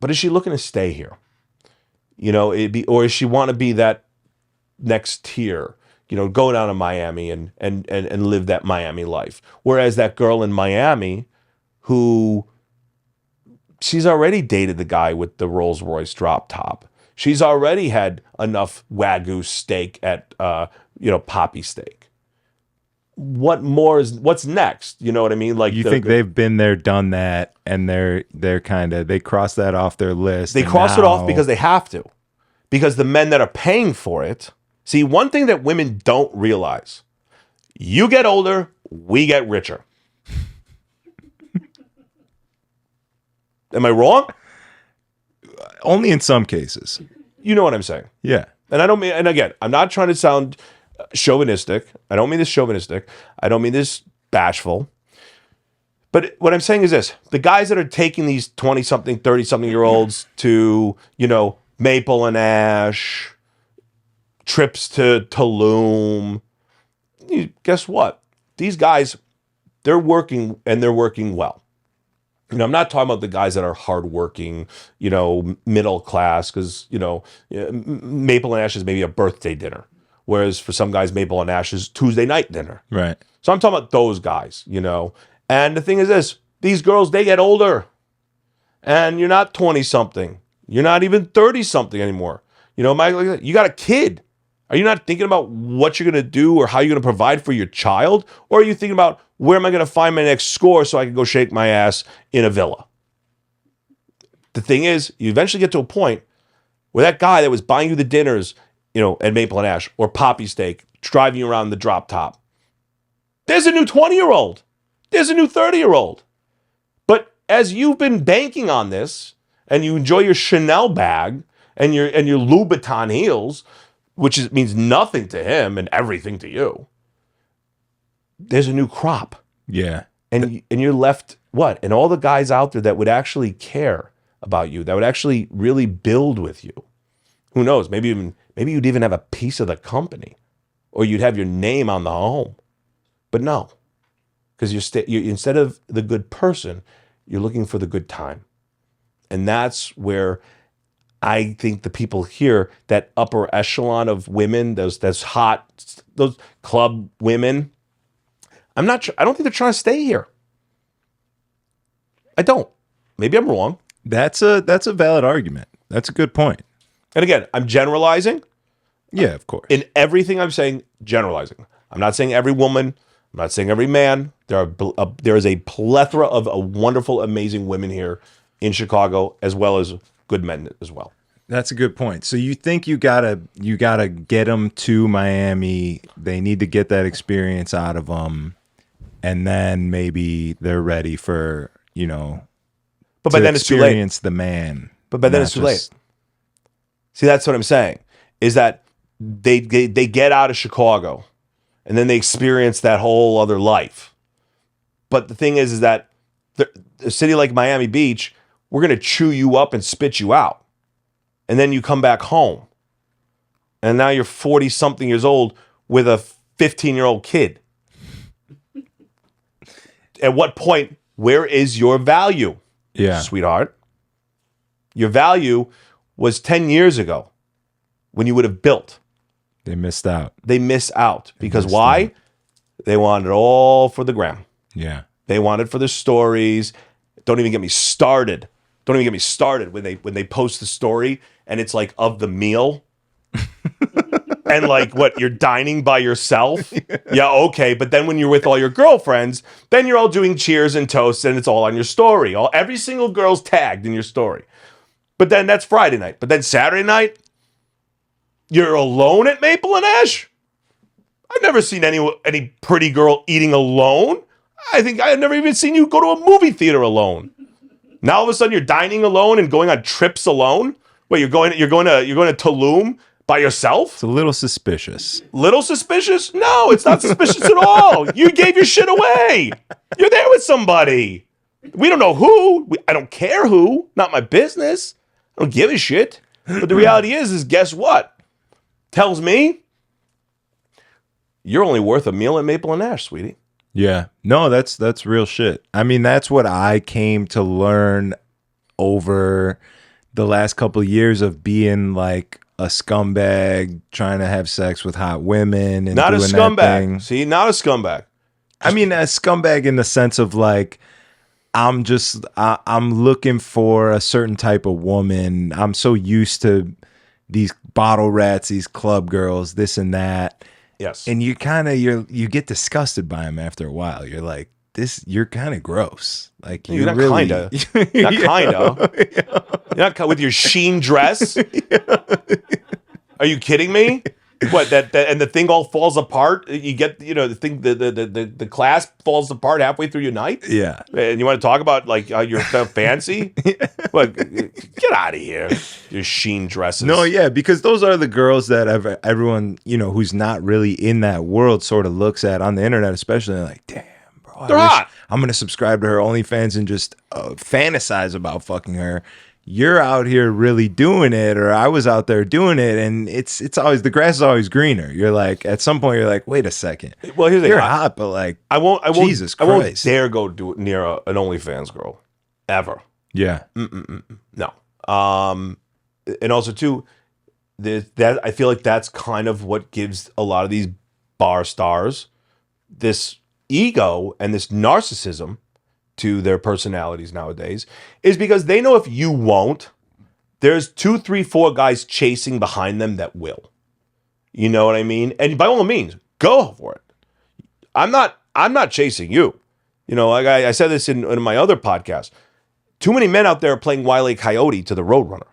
But is she looking to stay here? Or does she want to be that next tier, go down to Miami and live that Miami life? Whereas that girl in Miami who she's already dated the guy with the Rolls Royce drop top. She's already had enough Wagyu steak at, Poppy Steak. What's next? You know what I mean? Like, you think they've been there, done that, and they cross that off their list. They cross it off because they have to. Because the men that are paying for it, see, one thing that women don't realize, you get older, we get richer. Am I wrong? Only in some cases. You know what I'm saying? Yeah. And I don't mean, and again, I'm not trying to sound chauvinistic. I don't mean this chauvinistic. I don't mean this bashful. But what I'm saying is this: the guys that are taking these 20-something, 30-something year olds to, Maple and Ash, trips to Tulum. Guess what? These guys, they're working, and they're working well. I'm not talking about the guys that are hardworking, middle class, because, Maple and Ash is maybe a birthday dinner. Whereas for some guys, Maple and Ash is Tuesday night dinner. Right. So I'm talking about those guys, And the thing is this, these girls, they get older. And you're not 20-something. You're not even 30-something anymore. You got a kid. Are you not thinking about what you're going to do or how you're going to provide for your child? Or are you thinking about where am I going to find my next score so I can go shake my ass in a villa? The thing is, you eventually get to a point where that guy that was buying you the dinners, at Maple and Ash or Poppy Steak, driving you around the drop top, there's a new 20-year-old. There's a new 30-year-old. But as you've been banking on this and you enjoy your Chanel bag and your Louboutin heels, which means nothing to him and everything to you, there's a new crop. Yeah. And you're left, what? And all the guys out there that would actually care about you, that would actually really build with you. Who knows? Maybe you'd even have a piece of the company, or you'd have your name on the home. But no, because you're instead of the good person, you're looking for the good time. And that's where I think the people here, that upper echelon of women, those hot, those club women, I don't think they're trying to stay here. I don't. Maybe I'm wrong. That's a valid argument. That's a good point. And again, I'm generalizing. Yeah, of course. In everything I'm saying, generalizing. I'm not saying every woman. I'm not saying every man. There is a plethora of wonderful, amazing women here in Chicago, as well as good men as well. That's a good point. So you think you gotta get them to Miami? They need to get that experience out of them, and then maybe they're ready for But by then it's too late. Experience the man. But by then it's too late. See, that's what I'm saying. Is that they get out of Chicago, and then they experience that whole other life. But the thing is that a city like Miami Beach, we're gonna chew you up and spit you out. And then you come back home. And now you're 40-something years old with a 15-year-old kid. At what point, where is your value? Yeah. Sweetheart? Your value was 10 years ago when you would have built. They missed out. They miss out. Because why? They want it all for the gram. Yeah. They want it for the stories. Don't even get me started. Don't even get me started when they post the story and it's like of the meal. And like, what, you're dining by yourself? Yeah, okay. But then when you're with all your girlfriends, then you're all doing cheers and toasts and it's all on your story. Every single girl's tagged in your story. But then that's Friday night. But then Saturday night, you're alone at Maple and Ash? I've never seen any pretty girl eating alone. I think I've never even seen you go to a movie theater alone. Now all of a sudden you're dining alone and going on trips alone? Wait, you're going to Tulum by yourself? It's a little suspicious. Little suspicious? No, it's not suspicious at all. You gave your shit away. You're there with somebody. We don't know who. I don't care who. Not my business. I don't give a shit. But the reality is guess what? Tells me you're only worth a meal at Maple and Ash, sweetie. Yeah. No, that's real shit. I mean, that's what I came to learn over the last couple of years of being like a scumbag, trying to have sex with hot women, and not a doing scumbag. that thing. See, not a scumbag. I mean, a scumbag in the sense of like, I'm looking for a certain type of woman. I'm so used to these bottle rats, these club girls, this and that. Yes. And you get disgusted by them after a while. You're like, you're kind of gross. Like you're not really, kinda. Not kinda. You're not with your sheen dress. Are you kidding me? What that and the thing all falls apart. You get the thing the clasp falls apart halfway through your night. Yeah. And you want to talk about like you're fancy? What? Get out of here. Your sheen dresses. No, yeah, because those are the girls that everyone who's not really in that world sort of looks at on the internet, especially like, damn. They're hot. I'm going to subscribe to her OnlyFans and just fantasize about fucking her. you're out here really doing it, or I was out there doing it, and it's always, the grass is always greener. You're like, at some point you're like, wait a second. Well, here's the You're thing. hot, but like, I Jesus won't Christ. dare go do it near an OnlyFans girl, ever. Yeah. No. And also too, that I feel like that's kind of what gives a lot of these bar stars this ego and this narcissism to their personalities nowadays, is because they know if you won't, there's 2, 3, 4 guys chasing behind them that will. You know what I mean? And by all means, go for it. I'm not chasing you. You know, like I said this in my other podcast. Too many men out there are playing Wile E. Coyote to the Roadrunner.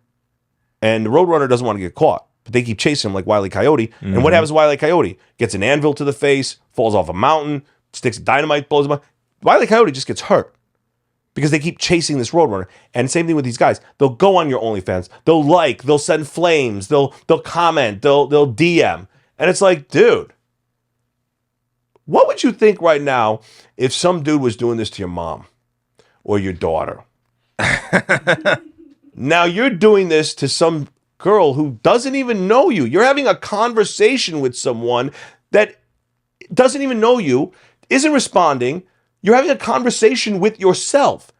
And the Roadrunner doesn't want to get caught. But they keep chasing him like Wile E. Coyote. Mm-hmm. And what happens to Wile E. Coyote? Gets an anvil to the face, falls off a mountain, sticks dynamite, blows him up. Wile E. Coyote just gets hurt because they keep chasing this Roadrunner. And same thing with these guys. They'll go on your OnlyFans. They'll send flames. They'll comment. They'll DM. And it's like, dude, what would you think right now if some dude was doing this to your mom or your daughter? Now you're doing this to some girl who doesn't even know you. You're having a conversation with someone that doesn't even know you, isn't responding. You're having a conversation with yourself.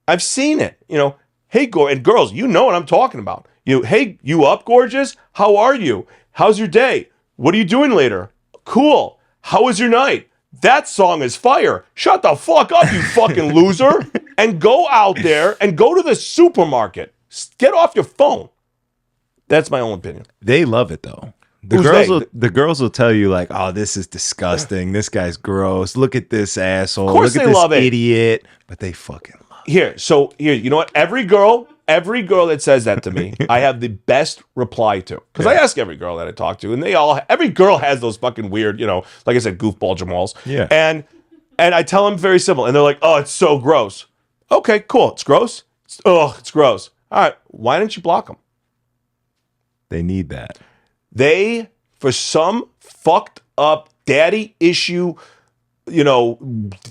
I've seen it. You know, hey, and girls, you know what I'm talking about. Hey, you up, gorgeous? How are you? How's your day? What are you doing later? Cool. How was your night? That song is fire. Shut the fuck up, you fucking loser. And go out there and go to the supermarket. Get off your phone. That's my own opinion. They love it though. The girls will tell you like, "Oh, this is disgusting. This guy's gross. Look at this asshole. Of course Look at they this love it. idiot." But they fucking love it. Here, you know what? Every girl that says that to me, I have the best reply to. Because I ask every girl that I talk to, and every girl has those fucking weird, you know, like I said, goofball Jamals. Yeah. And I tell them very simple, and they're like, "Oh, it's so gross." Okay, cool. It's gross. It's gross. All right, why didn't you block them? They need that. They, for some fucked up daddy issue, you know,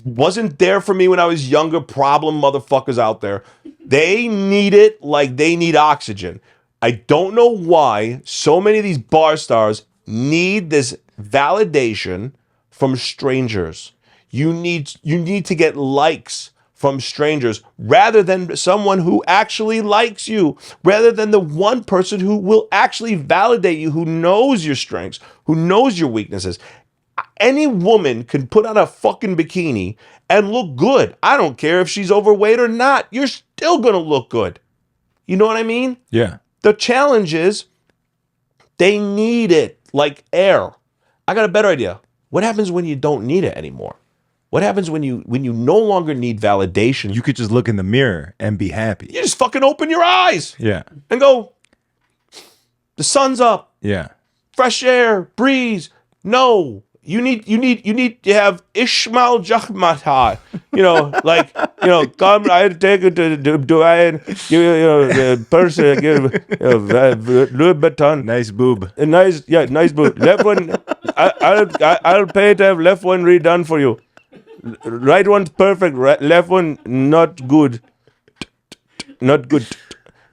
wasn't there for me when I was younger, problem motherfuckers out there. They need it like they need oxygen. I don't know why so many of these bar stars need this validation from strangers. You need to get likes from strangers rather than someone who actually likes you, rather than the one person who will actually validate you, who knows your strengths, who knows your weaknesses. Any woman can put on a fucking bikini and look good. I don't care if she's overweight or not. You're still going to look good. You know what I mean? Yeah. The challenge is they need it like air. I got a better idea. What happens when you don't need it anymore? What happens when you no longer need validation? You could just look in the mirror and be happy. You just fucking open your eyes. Yeah. And go, the sun's up. Yeah. Fresh air, breeze. No. You need to have Ishmael Jahmata. You know, like, you know, come, I take it to Dubai, the person, Louis Vuitton. Nice boob. Nice boob. Left one, I'll pay to have left one redone for you. Right one's perfect. Left one, not good. Not good.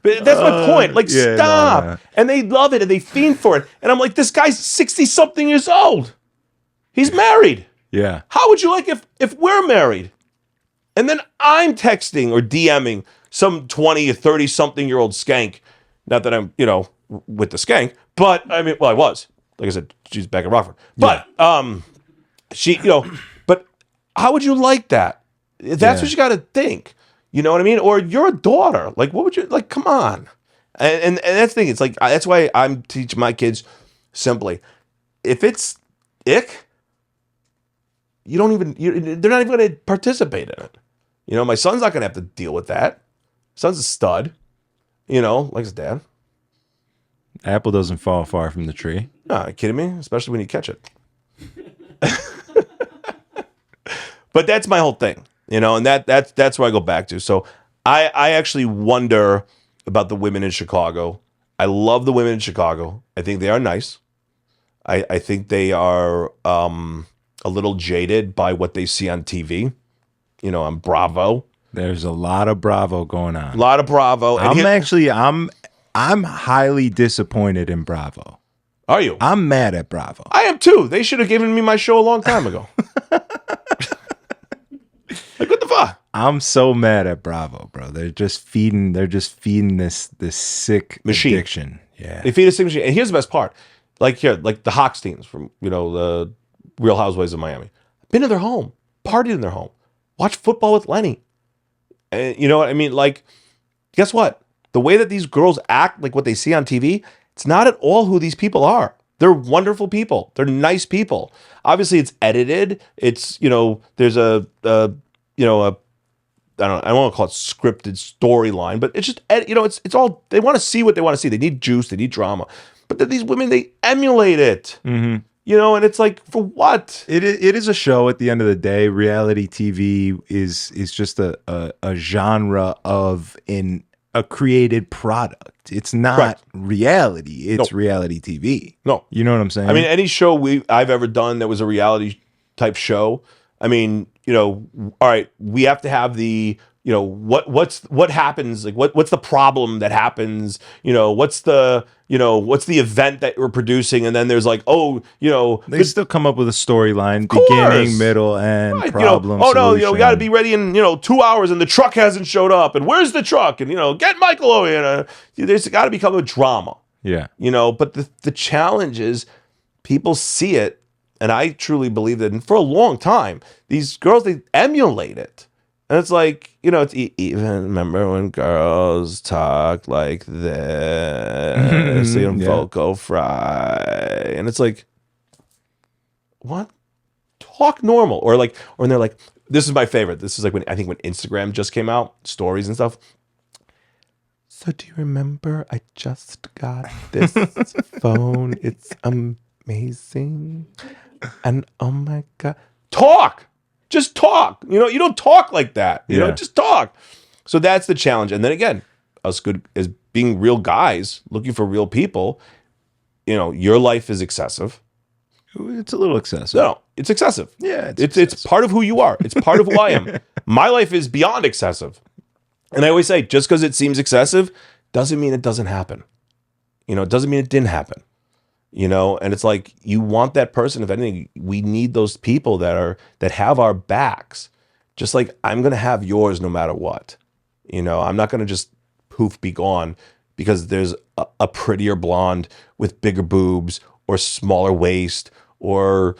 But that's my point. Like, yeah, stop. no. And they love it and they fiend for it. And I'm like, this guy's 60-something years old. He's married. Yeah. How would you like if we're married? And then I'm texting or DMing some 20 or 30-something-year-old skank. Not that I'm, you know, with the skank, but I mean, well, I was. Like I said, she's back in Rockford. But she, you know, but how would you like that? That's what you got to think. You know what I mean? Or you're a daughter. Like, what would you, like, come on. And that's the thing. It's like, that's why I'm teaching my kids simply. If it's ick, they're not even going to participate in it. You know, my son's not going to have to deal with that. Son's a stud. You know, like his dad. Apple doesn't fall far from the tree. No, are you kidding me? Especially when you catch it. But that's my whole thing. You know, and that's where I go back to. So I actually wonder about the women in Chicago. I love the women in Chicago. I think they are nice. I think they are a little jaded by what they see on TV, you know, on Bravo. There's a lot of Bravo going A on. lot of Bravo. And I'm highly disappointed in Bravo. Are you? I'm mad at Bravo. I am too. They should have given me my show a long time ago. Like, what the fuck? I'm so mad at Bravo, bro. They're just feeding this sick Machine. addiction. Yeah. They feed us machine. And here's the best part. Like the Hochsteins from, the Real Housewives of Miami. Been to their home, partied in their home, watched football with Lenny. And you know what I mean? Like, guess what? The way that these girls act, like what they see on TV, it's not at all who these people are. They're wonderful people. They're nice people. Obviously, it's edited. It's, there's I don't want to call it scripted storyline, but it's just, it's all, they want to see what they want to see. They need juice. They need drama. But then these women, they emulate it. Mm-hmm. And it's like, for what? It is a show at the end of the day. Reality TV is just a genre of a created product. It's not Correct. reality. It's reality TV. No. You know what I'm saying? I mean, any show I've ever done that was a reality type show, I mean, all right, we have to have the, what happens, like what's the problem that happens, what's the event that we're producing, and then there's like, they still come up with a storyline, course. beginning, middle, and right, problem. we got to be ready in 2 hours, and the truck hasn't showed up, and where's the truck, and get Michael over here. There's got to become a drama. Yeah. But the challenge is people see it, and I truly believe that, and for a long time, these girls, they emulate it. And it's like, it's even remember when girls talk like this, vocal fry. And it's like, what? Talk normal. Or when they're like, this is my favorite. This is like when Instagram just came out, stories and stuff. So do you remember I just got this phone? It's amazing. And oh my God. Talk. Just talk. You don't talk like that. Just talk. So that's the challenge. And then again, us good as being real guys, looking for real people, your life is excessive. It's a little excessive. No, it's excessive. Yeah, it's part of who you are. It's part of who I am. My life is beyond excessive. And I always say, just because it seems excessive doesn't mean it doesn't happen. It doesn't mean it didn't happen. And it's like, you want that person. If anything, we need those people that have our backs. Just like I'm going to have yours no matter what. I'm not going to just poof be gone because there's a prettier blonde with bigger boobs or smaller waist or,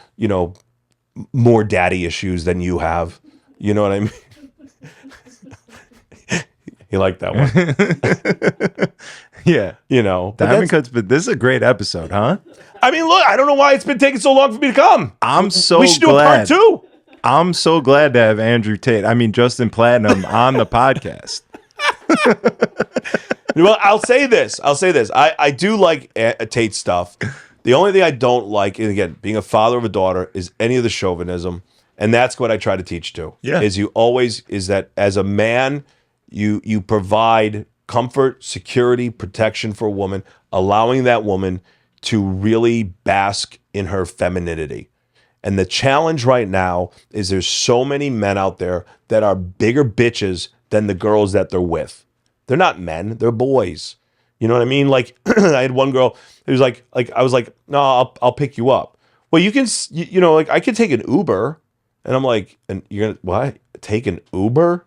more daddy issues than you have. You know what I mean? You like that one. Yeah. Diamond Cuts, but this is a great episode, huh? I mean, look, I don't know why it's been taking so long for me to come. We should do a part 2. I'm so glad to have Andrew Tate, Justin Platinum on the podcast. Well, I'll say this. I do like Tate stuff. The only thing I don't like, and again, being a father of a daughter, is any of the chauvinism. And that's what I try to teach too. Yeah. Is that as a man, you provide comfort, security, protection for a woman, allowing that woman to really bask in her femininity. And the challenge right now is there's so many men out there that are bigger bitches than the girls that they're with. They're not men, they're boys. You know what I mean? Like I had one girl who was like I was like, no, I'll pick you up. Well, you can, I could take an Uber. And I'm like, and you're going to, what? Take an Uber?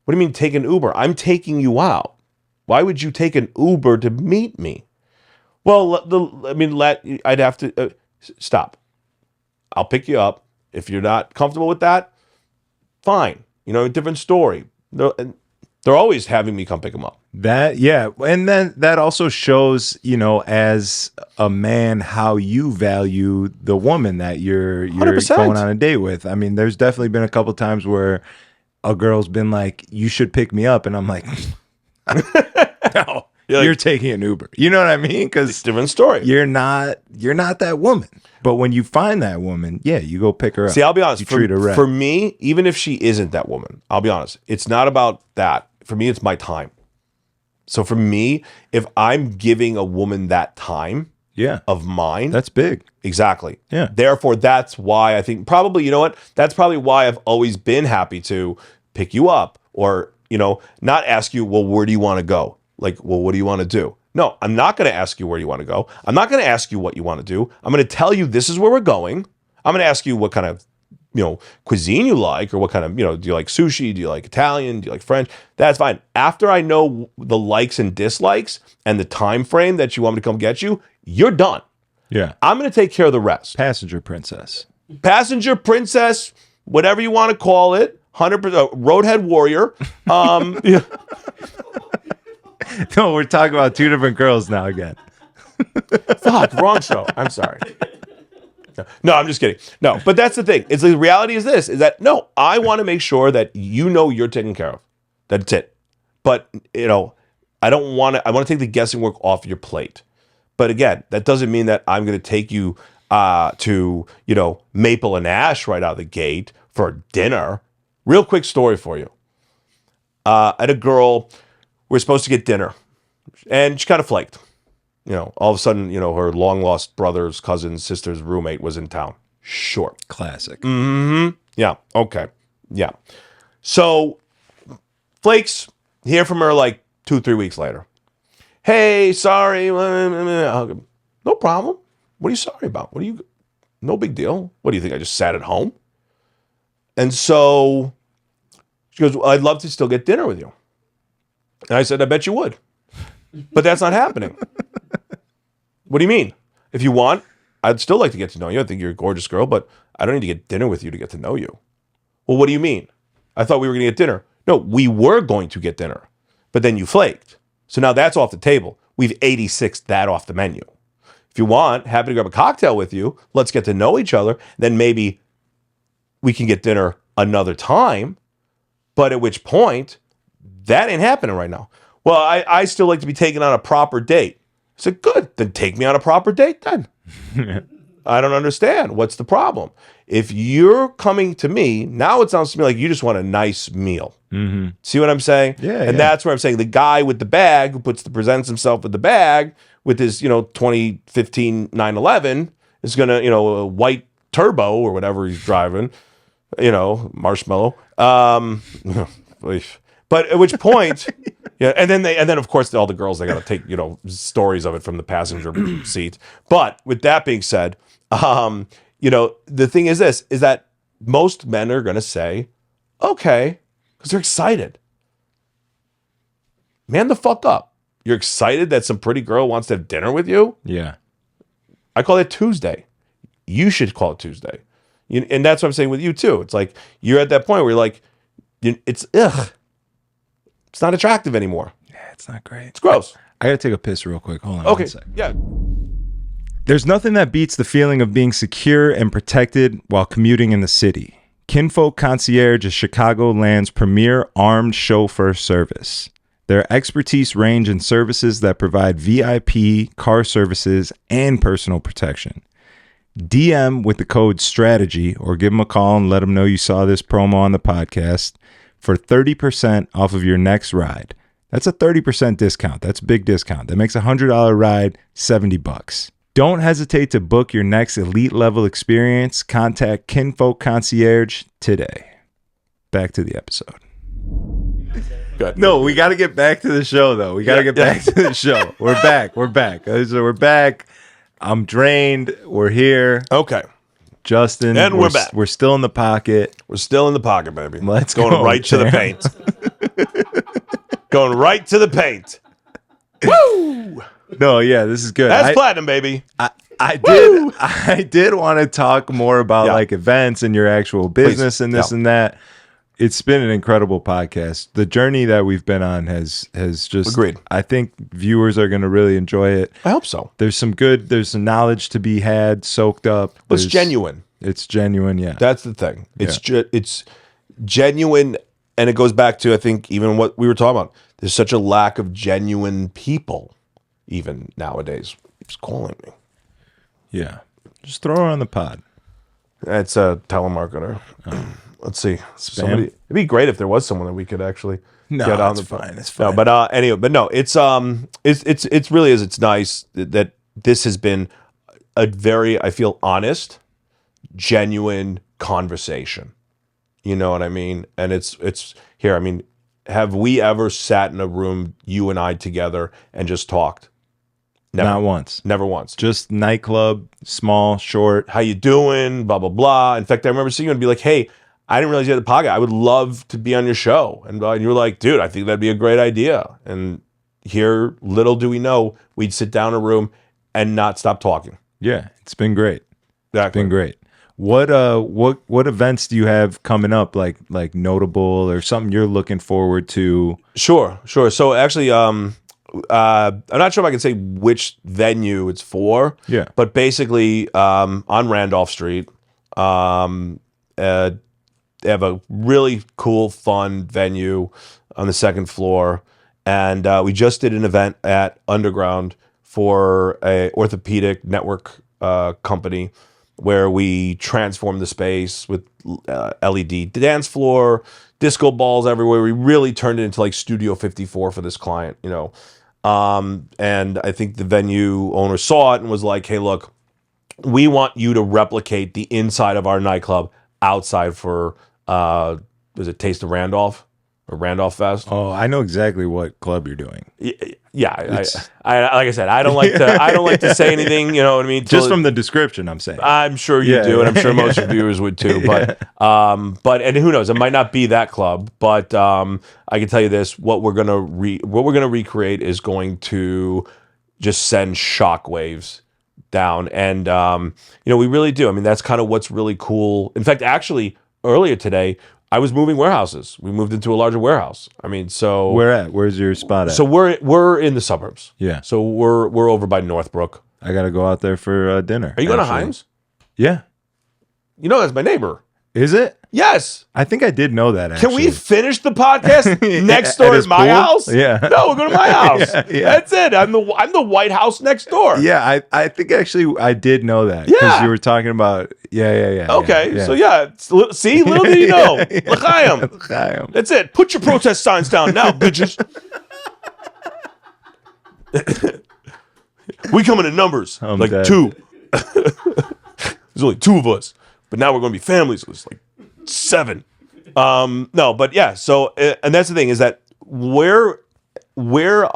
What do you mean take an Uber? I'm taking you out. Why would you take an Uber to meet me? Well, I'd have to stop. I'll pick you up. If you're not comfortable with that, fine. A different story. They're always having me come pick them up. And then that also shows, as a man, how you value the woman that you're 100%. going on a date with. I mean, there's definitely been a couple times where a girl's been like, "You should pick me up," and I'm like, "No, you're taking an Uber." You know what I mean? Because different story. You're not that woman. But when you find that woman, you go pick her up. See, I'll be honest. You treat her right. For me, even if she isn't that woman, I'll be honest. It's not about that. For me, it's my time. So for me, if I'm giving a woman that time of mine, that's big. Exactly. Yeah. Therefore, that's why I think probably, that's probably why I've always been happy to pick you up or, not ask you, well, where do you want to go? Like, well, what do you want to do? No, I'm not going to ask you where you want to go. I'm not going to ask you what you want to do. I'm going to tell you this is where we're going. I'm going to ask you what kind of, cuisine you like, or what kind of, do you like sushi? Do you like Italian? Do you like French? That's fine. After I know the likes and dislikes and the time frame that you want me to come get you, you're done. Yeah. I'm going to take care of the rest. Passenger princess. Passenger princess, whatever you want to call it. 100% roadhead warrior. Yeah. No, we're talking about two different girls now again. Fuck, wrong show. I'm sorry. No, I'm just kidding. No, but that's the thing. It's the reality is this, is that no, I want to make sure that you're taken care of. That's it. But, I don't want to, I want to take the guessing work off your plate. But again, that doesn't mean that I'm going to take you to, Maple and Ash right out of the gate for dinner. Real quick story for you. I had a girl, we were supposed to get dinner, and she kind of flaked. All of a sudden, her long lost brother's cousin's sister's roommate was in town. Sure. Classic. Mm-hmm. Yeah. Okay. Yeah. So, flakes, hear from her like 2-3 weeks later. Hey, sorry. No problem. What are you sorry about? No big deal. What do you think? I just sat at home? And so she goes, well, I'd love to still get dinner with you. And I said, I bet you would. But that's not happening. What do you mean? If you want, I'd still like to get to know you. I think you're a gorgeous girl, but I don't need to get dinner with you to get to know you. Well, what do you mean? I thought we were going to get dinner. No, we were going to get dinner, but then you flaked. So now that's off the table. We've 86'd that off the menu. If you want, happy to grab a cocktail with you. Let's get to know each other. Then maybe we can get dinner another time. But at which point, that ain't happening right now. Well, I still like to be taken on a proper date. I said, good, then take me on a proper date then. I don't understand. What's the problem? If you're coming to me, now it sounds to me like you just want a nice meal. Mm-hmm. See what I'm saying? Yeah. And that's where I'm saying the guy with the bag who presents himself with the bag with his, 2015 911 is going to, a white turbo or whatever he's driving, marshmallow. But at which point, yeah, and then of course all the girls, they got to take stories of it from the passenger seat. But with that being said, the thing is this is that most men are going to say, okay, because they're excited. Man the fuck up. You're excited that some pretty girl wants to have dinner with you? Yeah. I call it Tuesday. You should call it Tuesday. And that's what I'm saying with you too. It's like you're at that point where you're like, it's ugh. It's not attractive anymore. Yeah, it's not great. It's gross. I gotta take a piss real quick. Hold on. Okay. 1 sec. Yeah. There's nothing that beats the feeling of being secure and protected while commuting in the city. Kinfolk Concierge is Chicagoland's premier armed chauffeur service. Their expertise range in services that provide VIP, car services, and personal protection. DM with the code STRATEGY or give them a call and let them know you saw this promo on the podcast for 30% off of your next ride. That's a 30% discount. That's a big discount. That makes a $100 ride $70. Don't hesitate to book your next elite level experience. Contact Kinfolk Concierge today. Back to the episode. Good. No, we got to get back to the show, though. We got to get back to the show. We're back. We're back. So we're back. I'm drained. We're here. Okay. Justin. And we're back. We're still in the pocket. We're still in the pocket, baby. Let's going go, right to the paint. Going right to the paint. Woo! No, yeah, this is good. That's platinum, baby. I did want to talk more about like events and your actual business and this and that. It's been an incredible podcast. The journey that we've been on has just agreed. I think viewers are going to really enjoy it. I hope so. There's some some knowledge to be had, soaked up. It's genuine. It's genuine, yeah. That's the thing. It's it's genuine, and it goes back to I think even what we were talking about. There's such a lack of genuine people, even nowadays. He's calling me. Yeah, just throw her on the pod. It's a telemarketer. Let's see. Somebody. It'd be great if there was someone that we could actually get on the phone. It's fine. No, but anyway, but no, it's really is. It's nice that this has been a very, I feel, honest, genuine conversation. You know what I mean? And it's here. I mean, have we ever sat in a room, you and I together, and just talked? Never. Not once. Never once. Just nightclub, small, short. How you doing? Blah, blah, blah. In fact, I remember seeing you and be like, hey, I didn't realize you had a podcast. I would love to be on your show. And you were like, dude, I think that'd be a great idea. And here, little do we know, we'd sit down in a room and not stop talking. Yeah, it's been great. Exactly. It's been great. What events do you have coming up, like notable or something you're looking forward to? Sure. So actually, I'm not sure if I can say which venue it's for. Yeah. But basically, on Randolph Street, they have a really cool, fun venue on the second floor. And we just did an event at Underground for a orthopedic network company where we transformed the space with LED dance floor, disco balls everywhere. We really turned it into like Studio 54 for this client, you know. And I think the venue owner saw it and was like, hey, look, we want you to replicate the inside of our nightclub outside for, was it Taste of Randolph or Randolph Fest? Oh, I know exactly what club you're doing. Yeah, I like I said, I don't like to say anything. You know what I mean? Just from the description, I'm saying. I'm sure you do, and I'm sure most of viewers would too. But and who knows? It might not be that club, but I can tell you this: what we're gonna recreate is going to just send shockwaves down, and we really do. I mean, that's kind of what's really cool. In fact, actually, earlier today, I was moving warehouses. We moved into a larger warehouse. I mean, so where at? Where's your spot at? So we're in the suburbs. Yeah. So we're over by Northbrook. I got to go out there for dinner. Are you going to Heinz? Yeah. You know, that's my neighbor. Is it? Yes. I think I did know that, actually. Can we finish the podcast next door at my pool? house? Yeah. No, we're going to my house. Yeah. That's it. I'm the White House next door. Yeah, I think actually I did know that. Because Yeah. you were talking about, yeah. Okay. Yeah. So, yeah. See? Little do you know. L'chaim. L'chaim. That's it. Put your protest signs down now, bitches. We come in numbers. I'm like dead. 2. There's only 2 of us. But now we're going to be families. So it's like 7. No, but yeah. So, and that's the thing is that where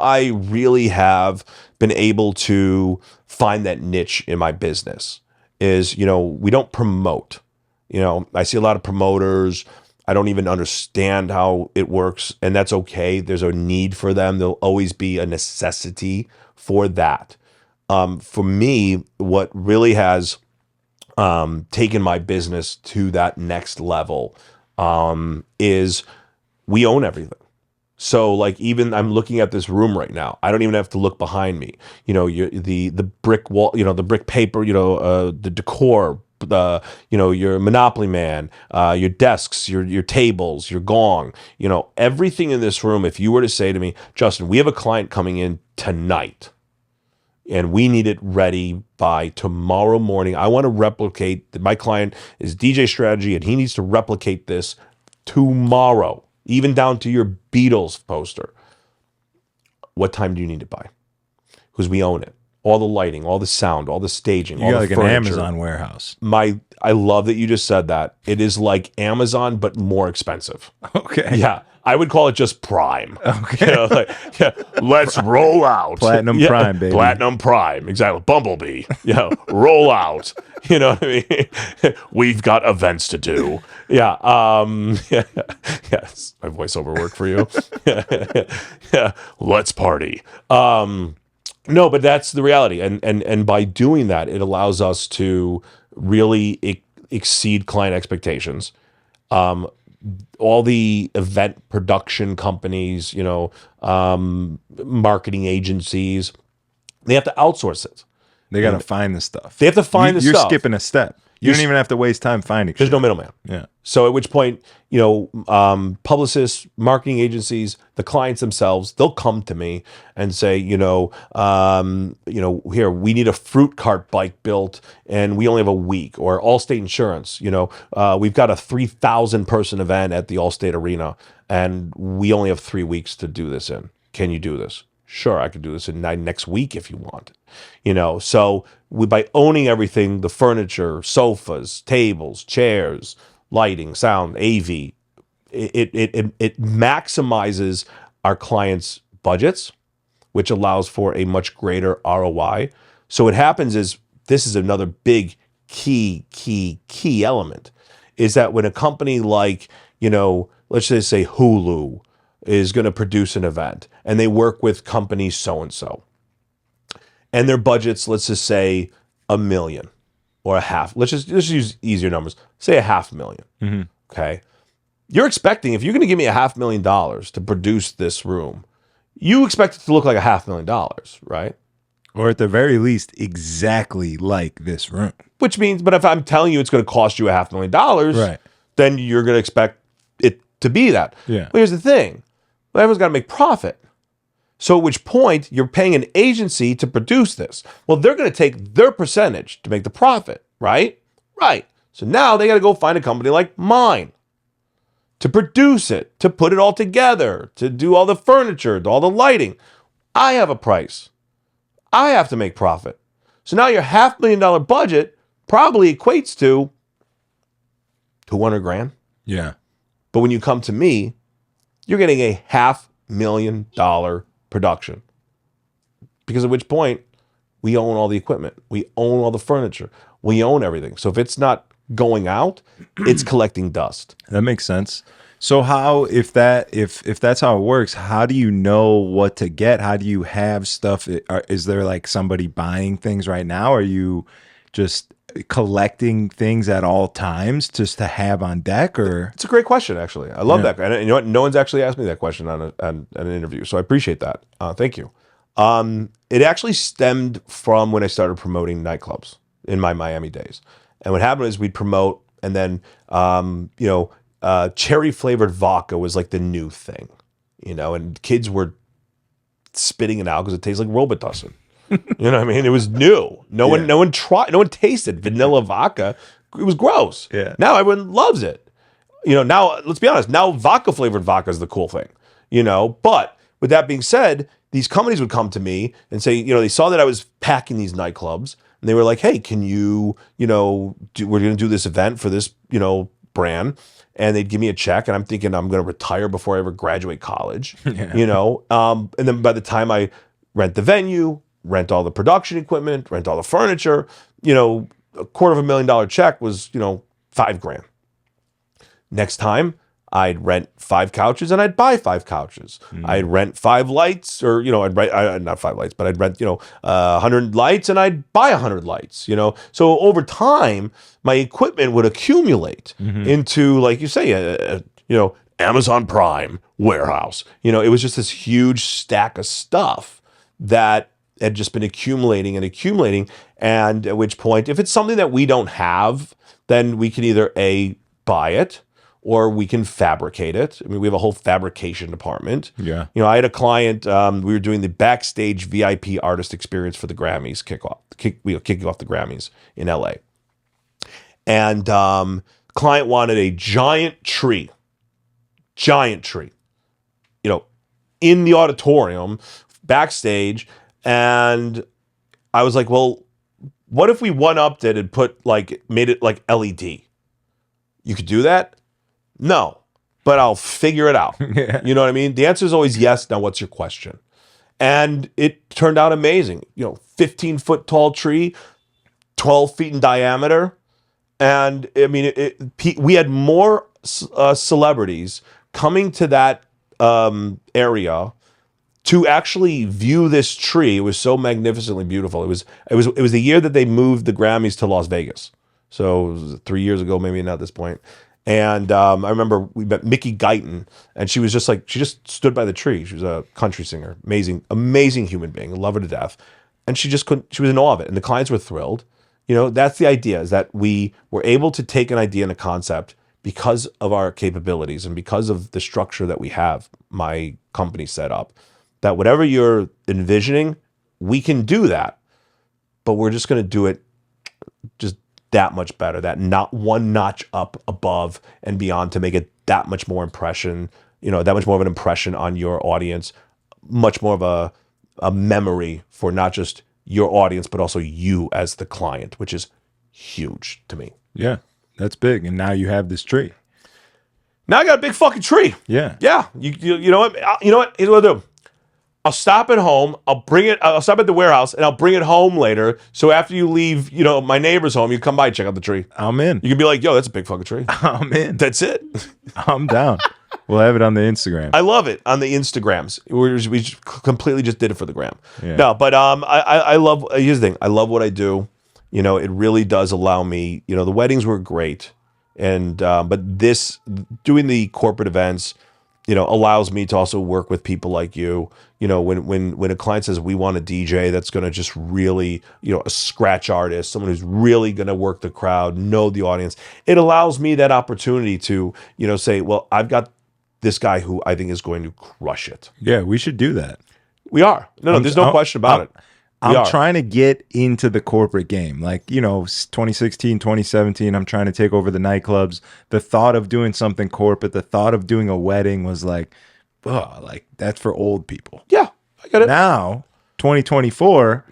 I really have been able to find that niche in my business is, we don't promote. I see a lot of promoters. I don't even understand how it works, and that's okay. There's a need for them. There'll always be a necessity for that. For me, what really has taken my business to that next level is we own everything. So like even I'm looking at this room right now. I don't even have to look behind me. The brick wall, the brick paper, the decor, your Monopoly Man, your desks, your tables, your gong, everything in this room. If you were to say to me, Justin, we have a client coming in tonight, and we need it ready by tomorrow morning. I want to replicate that. My client is DJ Strategy, and he needs to replicate this tomorrow, even down to your Beatles poster. What time do you need it by? Because we own it. All the lighting, all the sound, all the staging, all You the got like furniture. an Amazon warehouse. I love that you just said that. It is like Amazon, but more expensive. Okay. Yeah. I would call it just Prime. Okay. Let's roll out. Platinum Prime, baby. Platinum Prime. Exactly. Bumblebee. Roll out. You know what I mean? We've got events to do. Yeah. Yes. My voiceover work for you. Yeah. Let's party. No, but that's the reality. And by doing that, it allows us to really exceed client expectations. All the event production companies, marketing agencies, they have to outsource it. They got to find the stuff. They have to find the You're stuff. skipping a step. You don't even have to waste time finding There's shit. no middleman. Yeah. So at which point, publicists, marketing agencies, the clients themselves, they'll come to me and say, here, we need a fruit cart bike built and we only have a week. Or Allstate Insurance, we've got a 3,000 person event at the Allstate Arena and we only have 3 weeks to do this in. Can you do this? Sure, I could do this in next week if you want. So by owning everything, the furniture, sofas, tables, chairs, lighting, sound, AV, it maximizes our clients' budgets, which allows for a much greater ROI. So what happens is, this is another big key element, is that when a company like, let's just say Hulu is going to produce an event and they work with company so-and-so, and their budget's, let's just say $1 million or a half. Let's just use easier numbers. Say $500,000. Okay. You're expecting, if you're going to give me $500,000 to produce this room, you expect it to look like $500,000, right? Or at the very least, exactly like this room. Which means, but if I'm telling you it's going to cost you $500,000, Right. then you're going to expect it to be that. Yeah. But here's the thing. Well, everyone's got to make profit. So at which point you're paying an agency to produce this. Well, they're going to take their percentage to make the profit, right? Right. So now they got to go find a company like mine to produce it, to put it all together, to do all the furniture, all the lighting. I have a price. I have to make profit. So now your $500,000 budget probably equates to $200,000. Yeah. But when you come to me, you're getting a $500,000 production. Because at which point, we own all the equipment. We own all the furniture. We own everything. So if it's not going out, it's collecting dust. That makes sense. So how, if that's how it works, how do you know what to get? How do you have stuff? Is there like somebody buying things right now? Are you just collecting things at all times just to have on deck? Or it's a great question, actually. I love that. And you know what? No one's actually asked me that question on an interview, so I appreciate that. Thank you. It actually stemmed from when I started promoting nightclubs in my Miami days. And what happened is we'd promote, and then cherry flavored vodka was like the new thing, and kids were spitting it out because it tastes like Robitussin. You know what I mean? It was new. No one tasted vanilla vodka. It was gross. Yeah. Now everyone loves it. Now let's be honest. Now vodka flavored vodka is the cool thing. But with that being said, these companies would come to me and say, they saw that I was packing these nightclubs, and they were like, "Hey, can you, we're going to do this event for this, brand." And they'd give me a check, and I'm thinking I'm going to retire before I ever graduate college, and then by the time I rent the venue, rent all the production equipment, rent all the furniture, $250,000 check was, $5,000. Next time I'd rent 5 couches and I'd buy 5 couches. I'd rent 5 lights, or, not 5 lights, but I'd rent, 100 lights and I'd buy 100 lights, So over time, my equipment would accumulate into, like you say, Amazon Prime warehouse. It was just this huge stack of stuff that had just been accumulating and accumulating. And at which point, if it's something that we don't have, then we can either buy it, or we can fabricate it. I mean, we have a whole fabrication department. Yeah. I had a client, we were doing the backstage VIP artist experience for the Grammys kicking off the Grammys in LA. And client wanted a giant tree, in the auditorium, backstage. And I was like, well, what if we one-upped it and made it like LED? You could do that? No, but I'll figure it out. Yeah. You know what I mean? The answer is always yes. Now, what's your question? And it turned out amazing. 15-foot tall tree, 12 feet in diameter. And I mean, we had more celebrities coming to that area to actually view this tree. It was so magnificently beautiful. It was the year that they moved the Grammys to Las Vegas. So it was 3 years ago, maybe not at this point. And I remember we met Mickey Guyton, and she just stood by the tree. She was a country singer, amazing human being, love her to death. And she was in awe of it. And the clients were thrilled. That's the idea, is that we were able to take an idea and a concept because of our capabilities and because of the structure that we have, my company set up, that whatever you're envisioning, we can do that. But we're just going to do it just that much better, that not one notch up above and beyond, to make it that much more impression, that much more of an impression on your audience, much more of a memory for not just your audience, but also you as the client, which is huge to me. Yeah, that's big. And now you have this tree. Now I got a big fucking tree. Yeah. Yeah. You know what? You know what? Here's what I'll do. I'll stop at home. I'll stop at the warehouse and I'll bring it home later. So after you leave, my neighbor's home, you come by and check out the tree. I'm in. You can be like, yo, that's a big fucking tree. I'm in. That's it. I'm down. We'll have it on the Instagram. I love it on the Instagrams. We completely just did it for the gram. Yeah. No, but I love. Here's the thing. I love what I do. It really does allow me. The weddings were great, and but this doing the corporate events, allows me to also work with people like you. When a client says we want a DJ that's going to just really, a scratch artist, someone who's really going to work the crowd, know the audience, it allows me that opportunity to, say, well, I've got this guy who I think is going to crush it. Yeah, we should do that. We are. No, there's no question about it. I'm trying to get into the corporate game. Like, 2016, 2017, I'm trying to take over the nightclubs. The thought of doing something corporate, the thought of doing a wedding was like, that's for old people. Yeah, I get it. Now, 2024,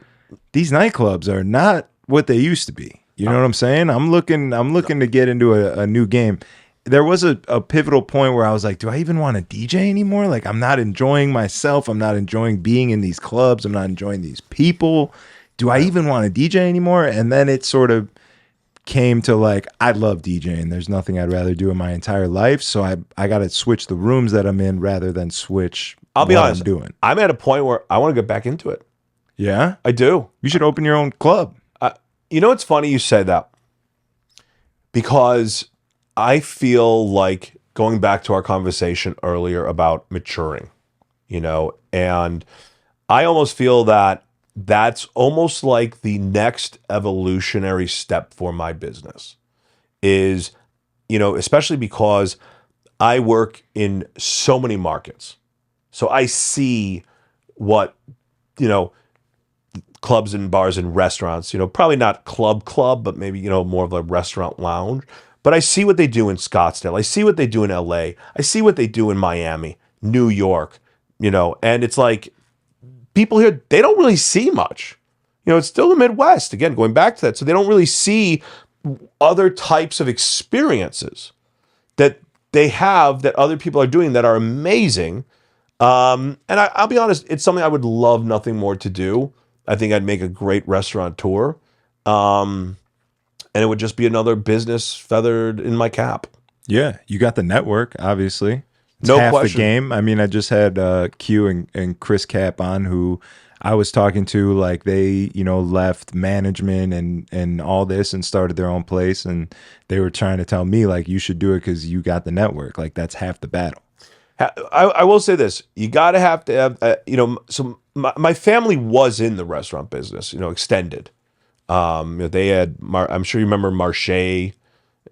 these nightclubs are not what they used to be. You know what I'm saying? I'm looking to get into a new game. There was a pivotal point where I was like, do I even want to DJ anymore? Like, I'm not enjoying myself. I'm not enjoying being in these clubs. I'm not enjoying these people. Do I even want to DJ anymore? And then it sort of came to like, I love DJing. There's nothing I'd rather do in my entire life. So I got to switch the rooms that I'm in rather than switch I'll be honest, I'm doing. I'm at a point where I want to get back into it. Yeah? I do. You should open your own club. It's funny you say that because I feel like going back to our conversation earlier about maturing, and I almost feel that that's almost like the next evolutionary step for my business is, especially because I work in so many markets. So I see what, clubs and bars and restaurants, probably not club, but maybe, more of a restaurant lounge. But I see what they do in Scottsdale. I see what they do in LA. I see what they do in Miami, New York, and it's like people here, they don't really see much. It's still the Midwest, again, going back to that. So they don't really see other types of experiences that they have that other people are doing that are amazing. And I'll be honest, it's something I would love nothing more to do. I think I'd make a great restaurateur. And it would just be another business feathered in my cap. Yeah. You got the network, obviously. It's no half question. The game. I mean, I just had Q and Chris Cap on, who I was talking to, like they, left management and all this and started their own place. And they were trying to tell me, like, you should do it because you got the network. Like, that's half the battle. I will say this. You got to have, so my family was in the restaurant business, extended. They had, I'm sure you remember Marche and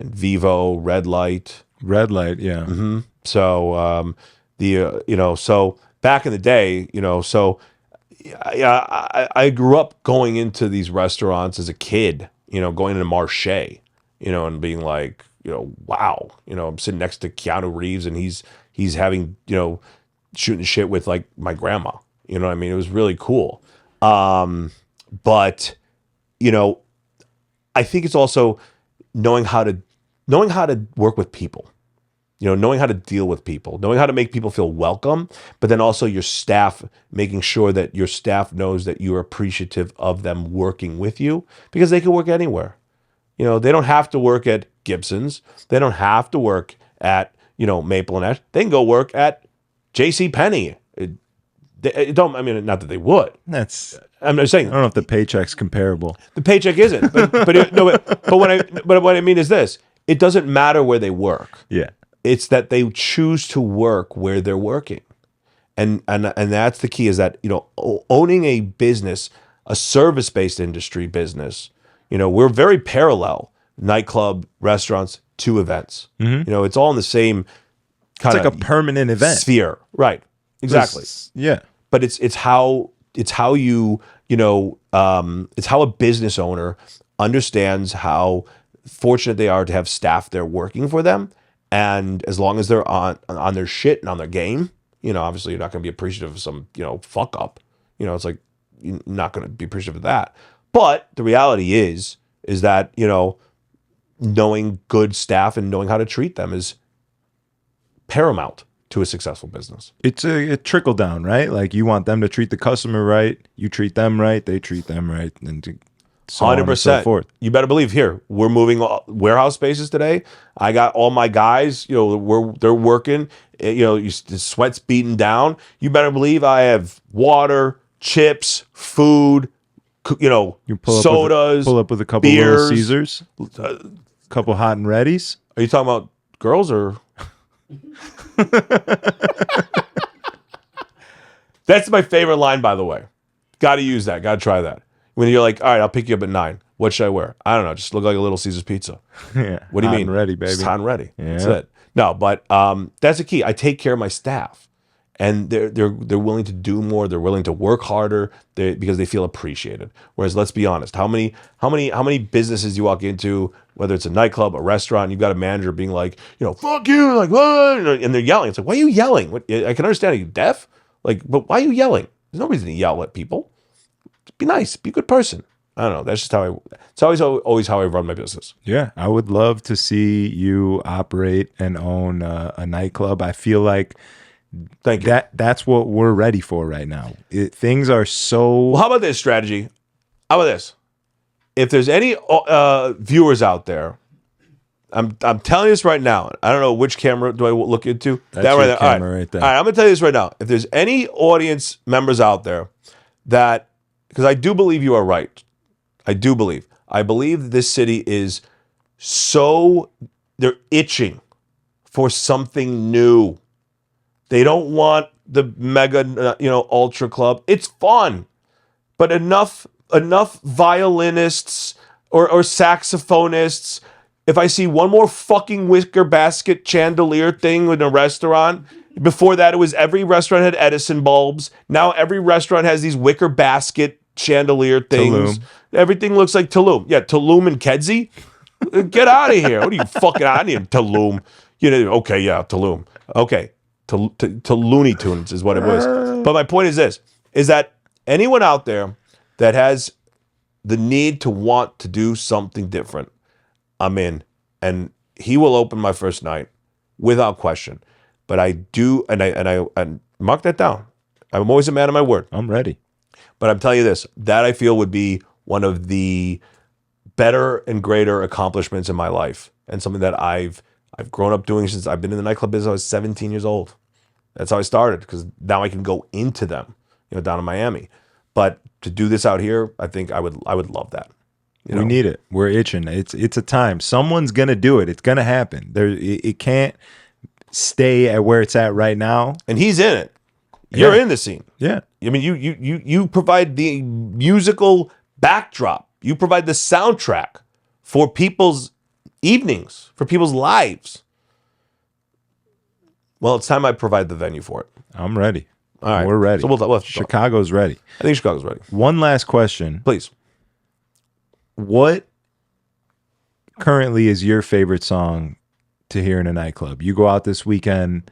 Vivo, Red Light. Red Light, yeah. Mm-hmm. So, so back in the day, so I grew up going into these restaurants as a kid, going into Marche, and being like, wow, I'm sitting next to Keanu Reeves and he's having, shooting shit with like my grandma, what I mean? It was really cool. But I think it's also knowing how to work with people, knowing how to deal with people, knowing how to make people feel welcome, but then also your staff, making sure that your staff knows that you're appreciative of them working with you because they can work anywhere. They don't have to work at Gibson's. They don't have to work at, Maple and Ash. They can go work at JCPenney. Not that they would. I'm just saying. I don't know if the paycheck's comparable. The paycheck isn't, but what I mean is this: it doesn't matter where they work. Yeah, it's that they choose to work where they're working, and that's the key. Is that owning a business, a service-based industry business. We're very parallel: nightclub, restaurants, to events. Mm-hmm. It's all in the same kind of like a permanent event sphere, right? Exactly. Yeah. But it's how you it's how a business owner understands how fortunate they are to have staff there working for them, and as long as they're on their shit and on their game, obviously you're not going to be appreciative of some fuck up. It's like you're not going to be appreciative of that. But the reality is that knowing good staff and knowing how to treat them is paramount to a successful business. It's a trickle down, right? Like you want them to treat the customer right, you treat them right, they treat them right, and so on and so forth. You better believe here, we're moving warehouse spaces today. I got all my guys, they're working, the sweat's beating down. You better believe I have water, chips, food, You sodas, pull up with a couple beers. Little Caesars, a couple hot and readies. Are you talking about girls or? That's my favorite line, by the way. Got to use that. Got to try that. When you're like, all right, I'll pick you up at 9. What should I wear? I don't know. Just look like a Little Caesars pizza. Yeah. What do you hot mean? And ready, baby. Just hot and ready. Yeah. That's it. No, but that's the key. I take care of my staff, and they're willing to do more. They're willing to work harder because they feel appreciated. Whereas, let's be honest, how many businesses you walk into, whether it's a nightclub, a restaurant, you've got a manager being like, fuck you, like what? And they're yelling. It's like, why are you yelling? What, I can understand. Are you deaf? Like, but why are you yelling? There's no reason to yell at people. Be nice. Be a good person. I don't know. That's just it's always how I run my business. Yeah, I would love to see you operate and own a nightclub. I feel like Thank you. that's what we're ready for right now. Things are so. Well, how about this strategy? How about this? If there's any viewers out there, I'm telling you this right now. I don't know which camera do I look into. That's that your right there. camera right there. All right, I'm gonna tell you this right now. If there's any audience members out there that, because I do believe you are right. I believe this city is they're itching for something new. They don't want the mega, ultra club. It's fun, but enough violinists or saxophonists. If I see one more fucking wicker basket chandelier thing in a restaurant, before that it was every restaurant had Edison bulbs. Now every restaurant has these wicker basket chandelier things. Tulum. Everything looks like Tulum. Yeah, Tulum and Kedzie. Get out of here. What are you fucking? I need Tulum. Okay, yeah, Tulum. Okay, to Looney Tunes is what it was. But my point is this: is that anyone out there that has the need to want to do something different, I'm in, and he will open my first night without question. But I do, and I mark that down. I'm always a man of my word. I'm ready. But I'm telling you this, that I feel would be one of the better and greater accomplishments in my life, and something that I've grown up doing since I've been in the nightclub business. I was 17 years old. That's how I started, because now I can go into them, down in Miami. But to do this out here, I think I would love that. We need it. We're itching. It's a time. Someone's gonna do it. It's gonna happen. It can't stay at where it's at right now. And he's in it. You're Yeah. in the scene. Yeah. I mean, you provide the musical backdrop. You provide the soundtrack for people's evenings, for people's lives. Well, it's time I provide the venue for it. I'm ready. All right. We're ready. So we'll talk. Chicago's ready. I think Chicago's ready. One last question. Please. What currently is your favorite song to hear in a nightclub? You go out this weekend.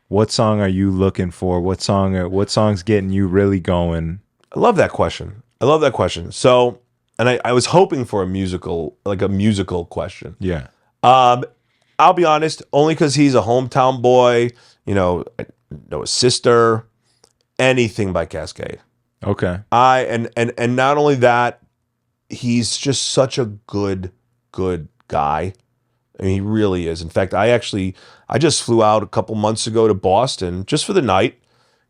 What song are you looking for? What song's getting you really going? I love that question. So, and I was hoping for a musical question. Yeah. I'll be honest, only because he's a hometown boy, I know his sister, anything by Cascade. Okay. And not only that, he's just such a good guy. I mean, he really is. In fact, I just flew out a couple months ago to Boston just for the night.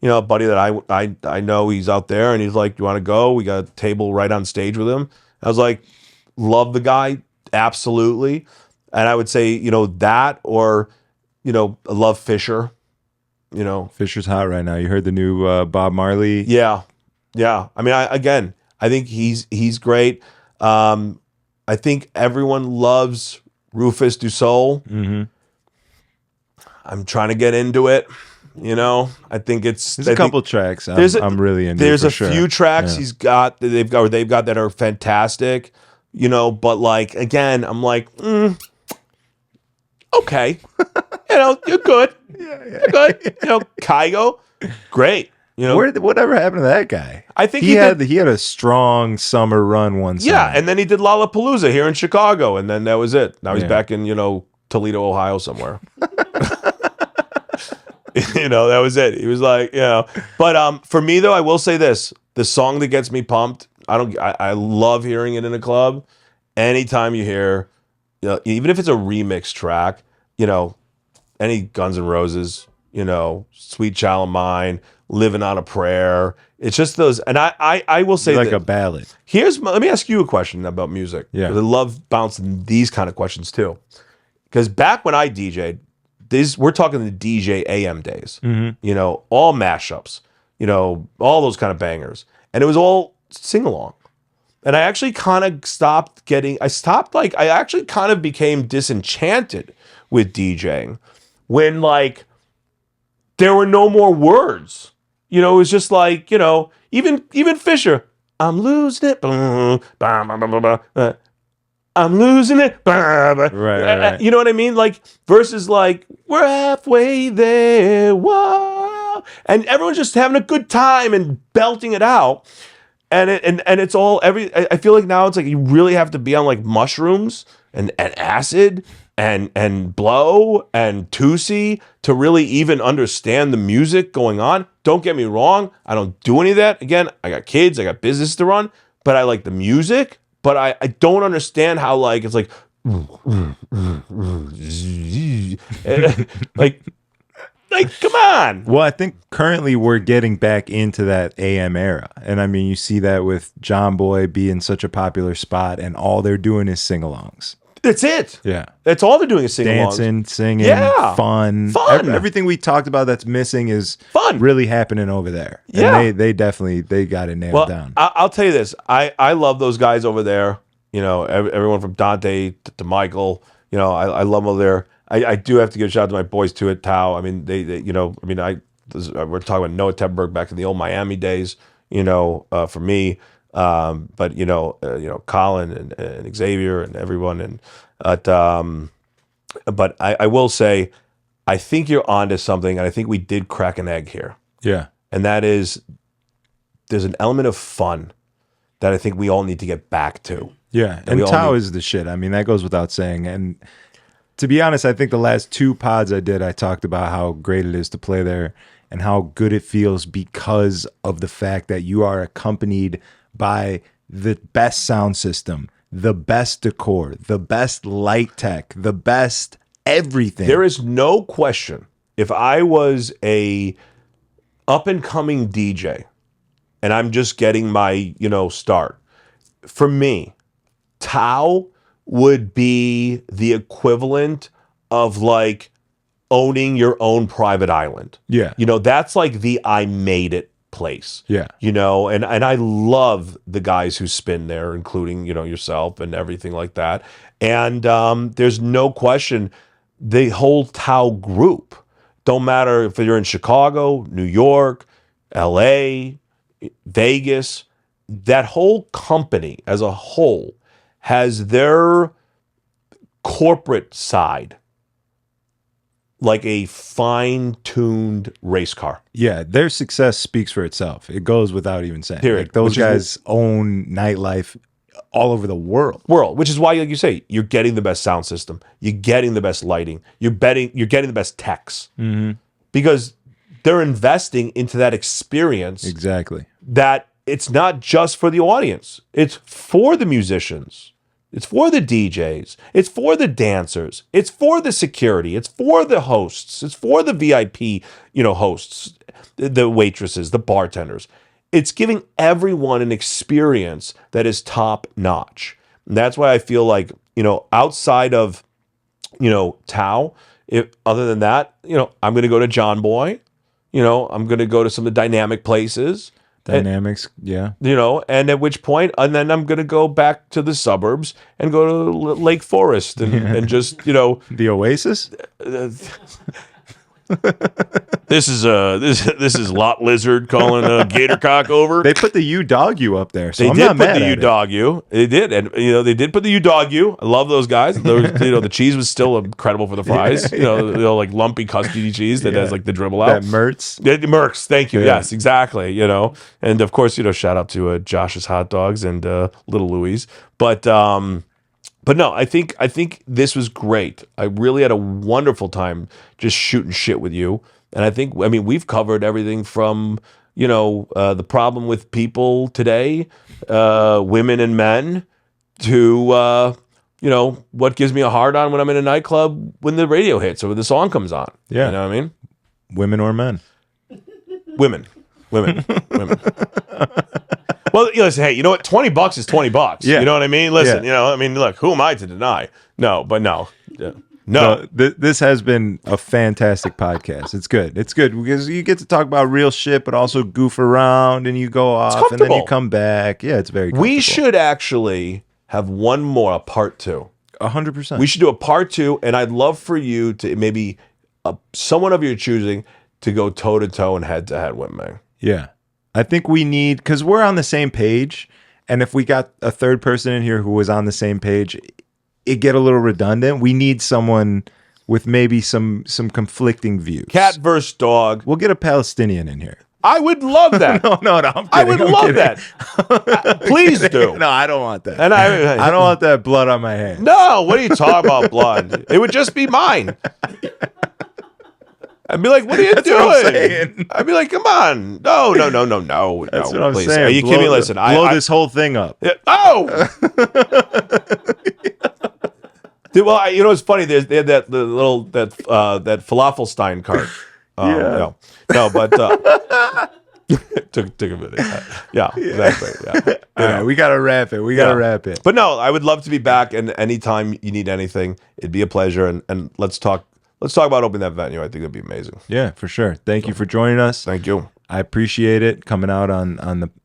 A buddy that I know, he's out there, and he's like, "You want to go?" We got a table right on stage with him. I was like, love the guy, absolutely. And I would say, that, or, I love Fisher. Fisher's hot right now. You heard the new Bob Marley? Yeah. I mean, I think he's great. I think everyone loves Rufus Du Sol. Mm-hmm. I'm trying to get into it. I think There's a couple tracks I'm really into. There's a sure. few tracks Yeah. they've got that are fantastic. But like, again, I'm like, okay, you're good. You're good. Kygo, great. Whatever happened to that guy? I think he had a strong summer run one summer. Yeah, and then he did Lollapalooza here in Chicago, and then that was it. Now he's Yeah. back in Toledo, Ohio somewhere. That was it. He was like, But for me though, I will say this: the song that gets me pumped. I love hearing it in a club. Anytime you hear, even if it's a remix track, any Guns N' Roses, Sweet Child of Mine, Living on a Prayer. It's just those, and I will say like that, a ballad. let me ask you a question about music. Yeah. 'Cause I love bouncing these kind of questions too. Because back when I DJ'd, we're talking the DJ AM days. All mashups, all those kind of bangers, and it was all sing along. And I actually kind of I actually kind of became disenchanted with DJing when there were no more words. It was just even Fisher, I'm losing it. I'm losing it. Right. You know what I mean? Versus we're halfway there. Whoa. And everyone's just having a good time and belting it out. And it's all I feel like now it's you really have to be on mushrooms and acid and blow and Tusi to really even understand the music going on. Don't get me wrong, I don't do any of that. Again, I got kids, I got business to run, but I like the music, but I don't understand how it's come on. Well, I think currently we're getting back into that AM era. And I mean, you see that with John Boy being such a popular spot and all they're doing is sing-alongs. That's it. Yeah. That's all they're doing is sing-alongs. Dancing, singing, Yeah. fun. Everything we talked about that's missing is Fun. really happening over there. Yeah. And they definitely got it nailed down. I'll tell you this. I love those guys over there. Everyone from Dante to Michael. I love them over there. I do have to give a shout out to my boys too at Tao. I mean, we're talking about Noah Tepberg back in the old Miami days. For me, but Colin and Xavier and everyone, but I will say, I think you're onto something, and I think we did crack an egg here, Yeah. and that is there's an element of fun that I think we all need to get back to. Yeah. And we And all Tao need- is the shit. I mean, that goes without saying. And to be honest, I think the last 2 pods I did, I talked about how great it is to play there and how good it feels because of the fact that you are accompanied by the best sound system, the best decor, the best light tech, the best everything. There is no question. If I was a up and coming DJ and I'm just getting my, start, for me, Tao would be the equivalent of owning your own private island. Yeah. That's the I made it place. Yeah. And I love the guys who spin there, including, yourself and everything like that. And there's no question the whole Tao group, don't matter if you're in Chicago, New York, LA, Vegas, that whole company as a whole has their corporate side like a fine-tuned race car. Yeah, their success speaks for itself. It goes without even saying. Period. Those Which is guys own nightlife all over the world. Which is why, like you say, you're getting the best sound system, you're getting the best lighting, you're getting the best techs, because they're investing into that experience. Exactly. That it's not just for the audience; it's for the musicians, it's for the DJs, it's for the dancers, it's for the security, it's for the hosts, it's for the VIP, hosts, the waitresses, the bartenders. It's giving everyone an experience that is top notch. And that's why I feel like, outside of, Tao, other than that, I'm going to go to John Boy, I'm going to go to some of the dynamic places. Dynamics, yeah. And at which point, and then I'm going to go back to the suburbs and go to Lake Forest and just, The Oasis? This is Lot Lizard calling a Gatorcock over. They put the U Dog U up there, so They I'm did not put mad the at U it. Dog U. They did, and they did put the U Dog U. I love those guys. Those, the cheese was still incredible for the fries. Like lumpy custody cheese that has like the dribble out. That Mertz. Mercs, thank you. Yeah. Yes, exactly. And of course, shout out to Josh's Hot Dogs and Little Louie's. But no, I think this was great. I really had a wonderful time just shooting shit with you. And I think, I mean, we've covered everything from, the problem with people today, women and men, to, what gives me a hard on when I'm in a nightclub when the radio hits or when the song comes on. Yeah. You know what I mean? Women or men? Women. Well, listen, hey, you know what? $20 is $20. Yeah. You know what I mean? Listen, Yeah. look, who am I to deny? No. Yeah. No, this has been a fantastic podcast. It's good because you get to talk about real shit, but also goof around and you go off and then you come back. Yeah, it's very comfortable. We should actually have one more, a part 2. 100%. We should do a part 2, and I'd love for you to maybe someone of your choosing to go toe to toe and head to head with me. Yeah. I think we need, because we're on the same page, and if we got a third person in here who was on the same page, it get a little redundant. We need someone with maybe some conflicting views. Cat versus dog. We'll get a Palestinian in here. I would love that. No, I'm kidding. I would love that. Please do. No, I don't want that. And I don't want that blood on my hands. No, what are you talking about, blood? It would just be mine. I'd be like, what are you doing? What I'm saying. I'd be like, come on. No. That's what I'm please. saying. Are you kidding me? Listen, blow this whole thing up. Oh! Dude, well, it's funny. They had that falafel stein cart. Yeah. No, but took a minute. Yeah, exactly. Yeah. All right, we gotta wrap it. We gotta wrap it. But no, I would love to be back. And anytime you need anything, it'd be a pleasure. And let's talk about opening that venue. I think it'd be amazing. Yeah, for sure. Thank you for joining us. Thank you. I appreciate it coming out on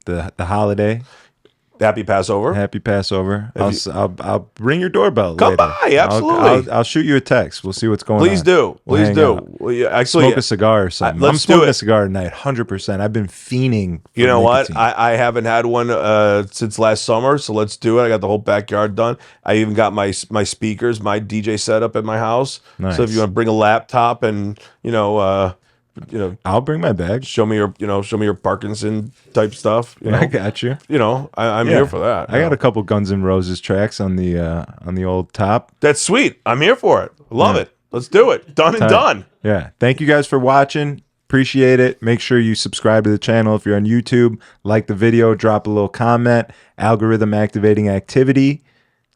the holiday. Happy Passover. Happy Passover. I'll ring your doorbell. Come later. by, absolutely. I'll shoot you a text. We'll see what's going Please on. do. We'll Please hang do. out. Well, yeah, actually, Smoke a cigar or something. let's I'm smoking do it. a cigar tonight, 100%. I've been fiending. For you know nicotine. what? I haven't had one since last summer, so let's do it. I got the whole backyard done. I even got my speakers, my DJ setup at my house. Nice. So if you want to bring a laptop and I'll bring my bag. show me your Parkinson type stuff. I got you. I'm Yeah. here for that. I got a couple Guns N' Roses tracks on the old top. That's sweet. I'm here for it. Love it. Let's do it. Done and done. Yeah. Thank you guys for watching. Appreciate it. Make sure you subscribe to the channel if you're on YouTube. Like the video. Drop a little comment. Algorithm activating activity.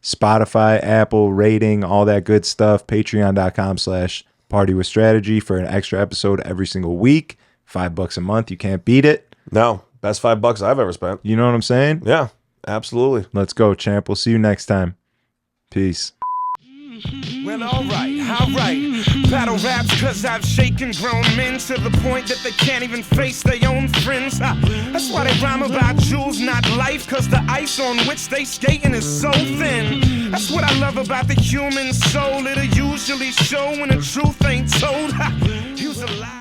Spotify, Apple, rating, all that good stuff. Patreon.com/partywithstrategy for an extra episode every single week. $5 a month. You can't beat it. No, best $5 I've ever spent. You know what I'm saying? Yeah, absolutely. Let's go, champ. We'll see you next time. Peace. Well, alright. Battle raps cause I've shaken grown men to the point that they can't even face their own friends. That's why they rhyme about jewels, not life, cause the ice on which they skating is so thin. That's what I love about the human soul. It'll usually show when the truth ain't told. Use a lie.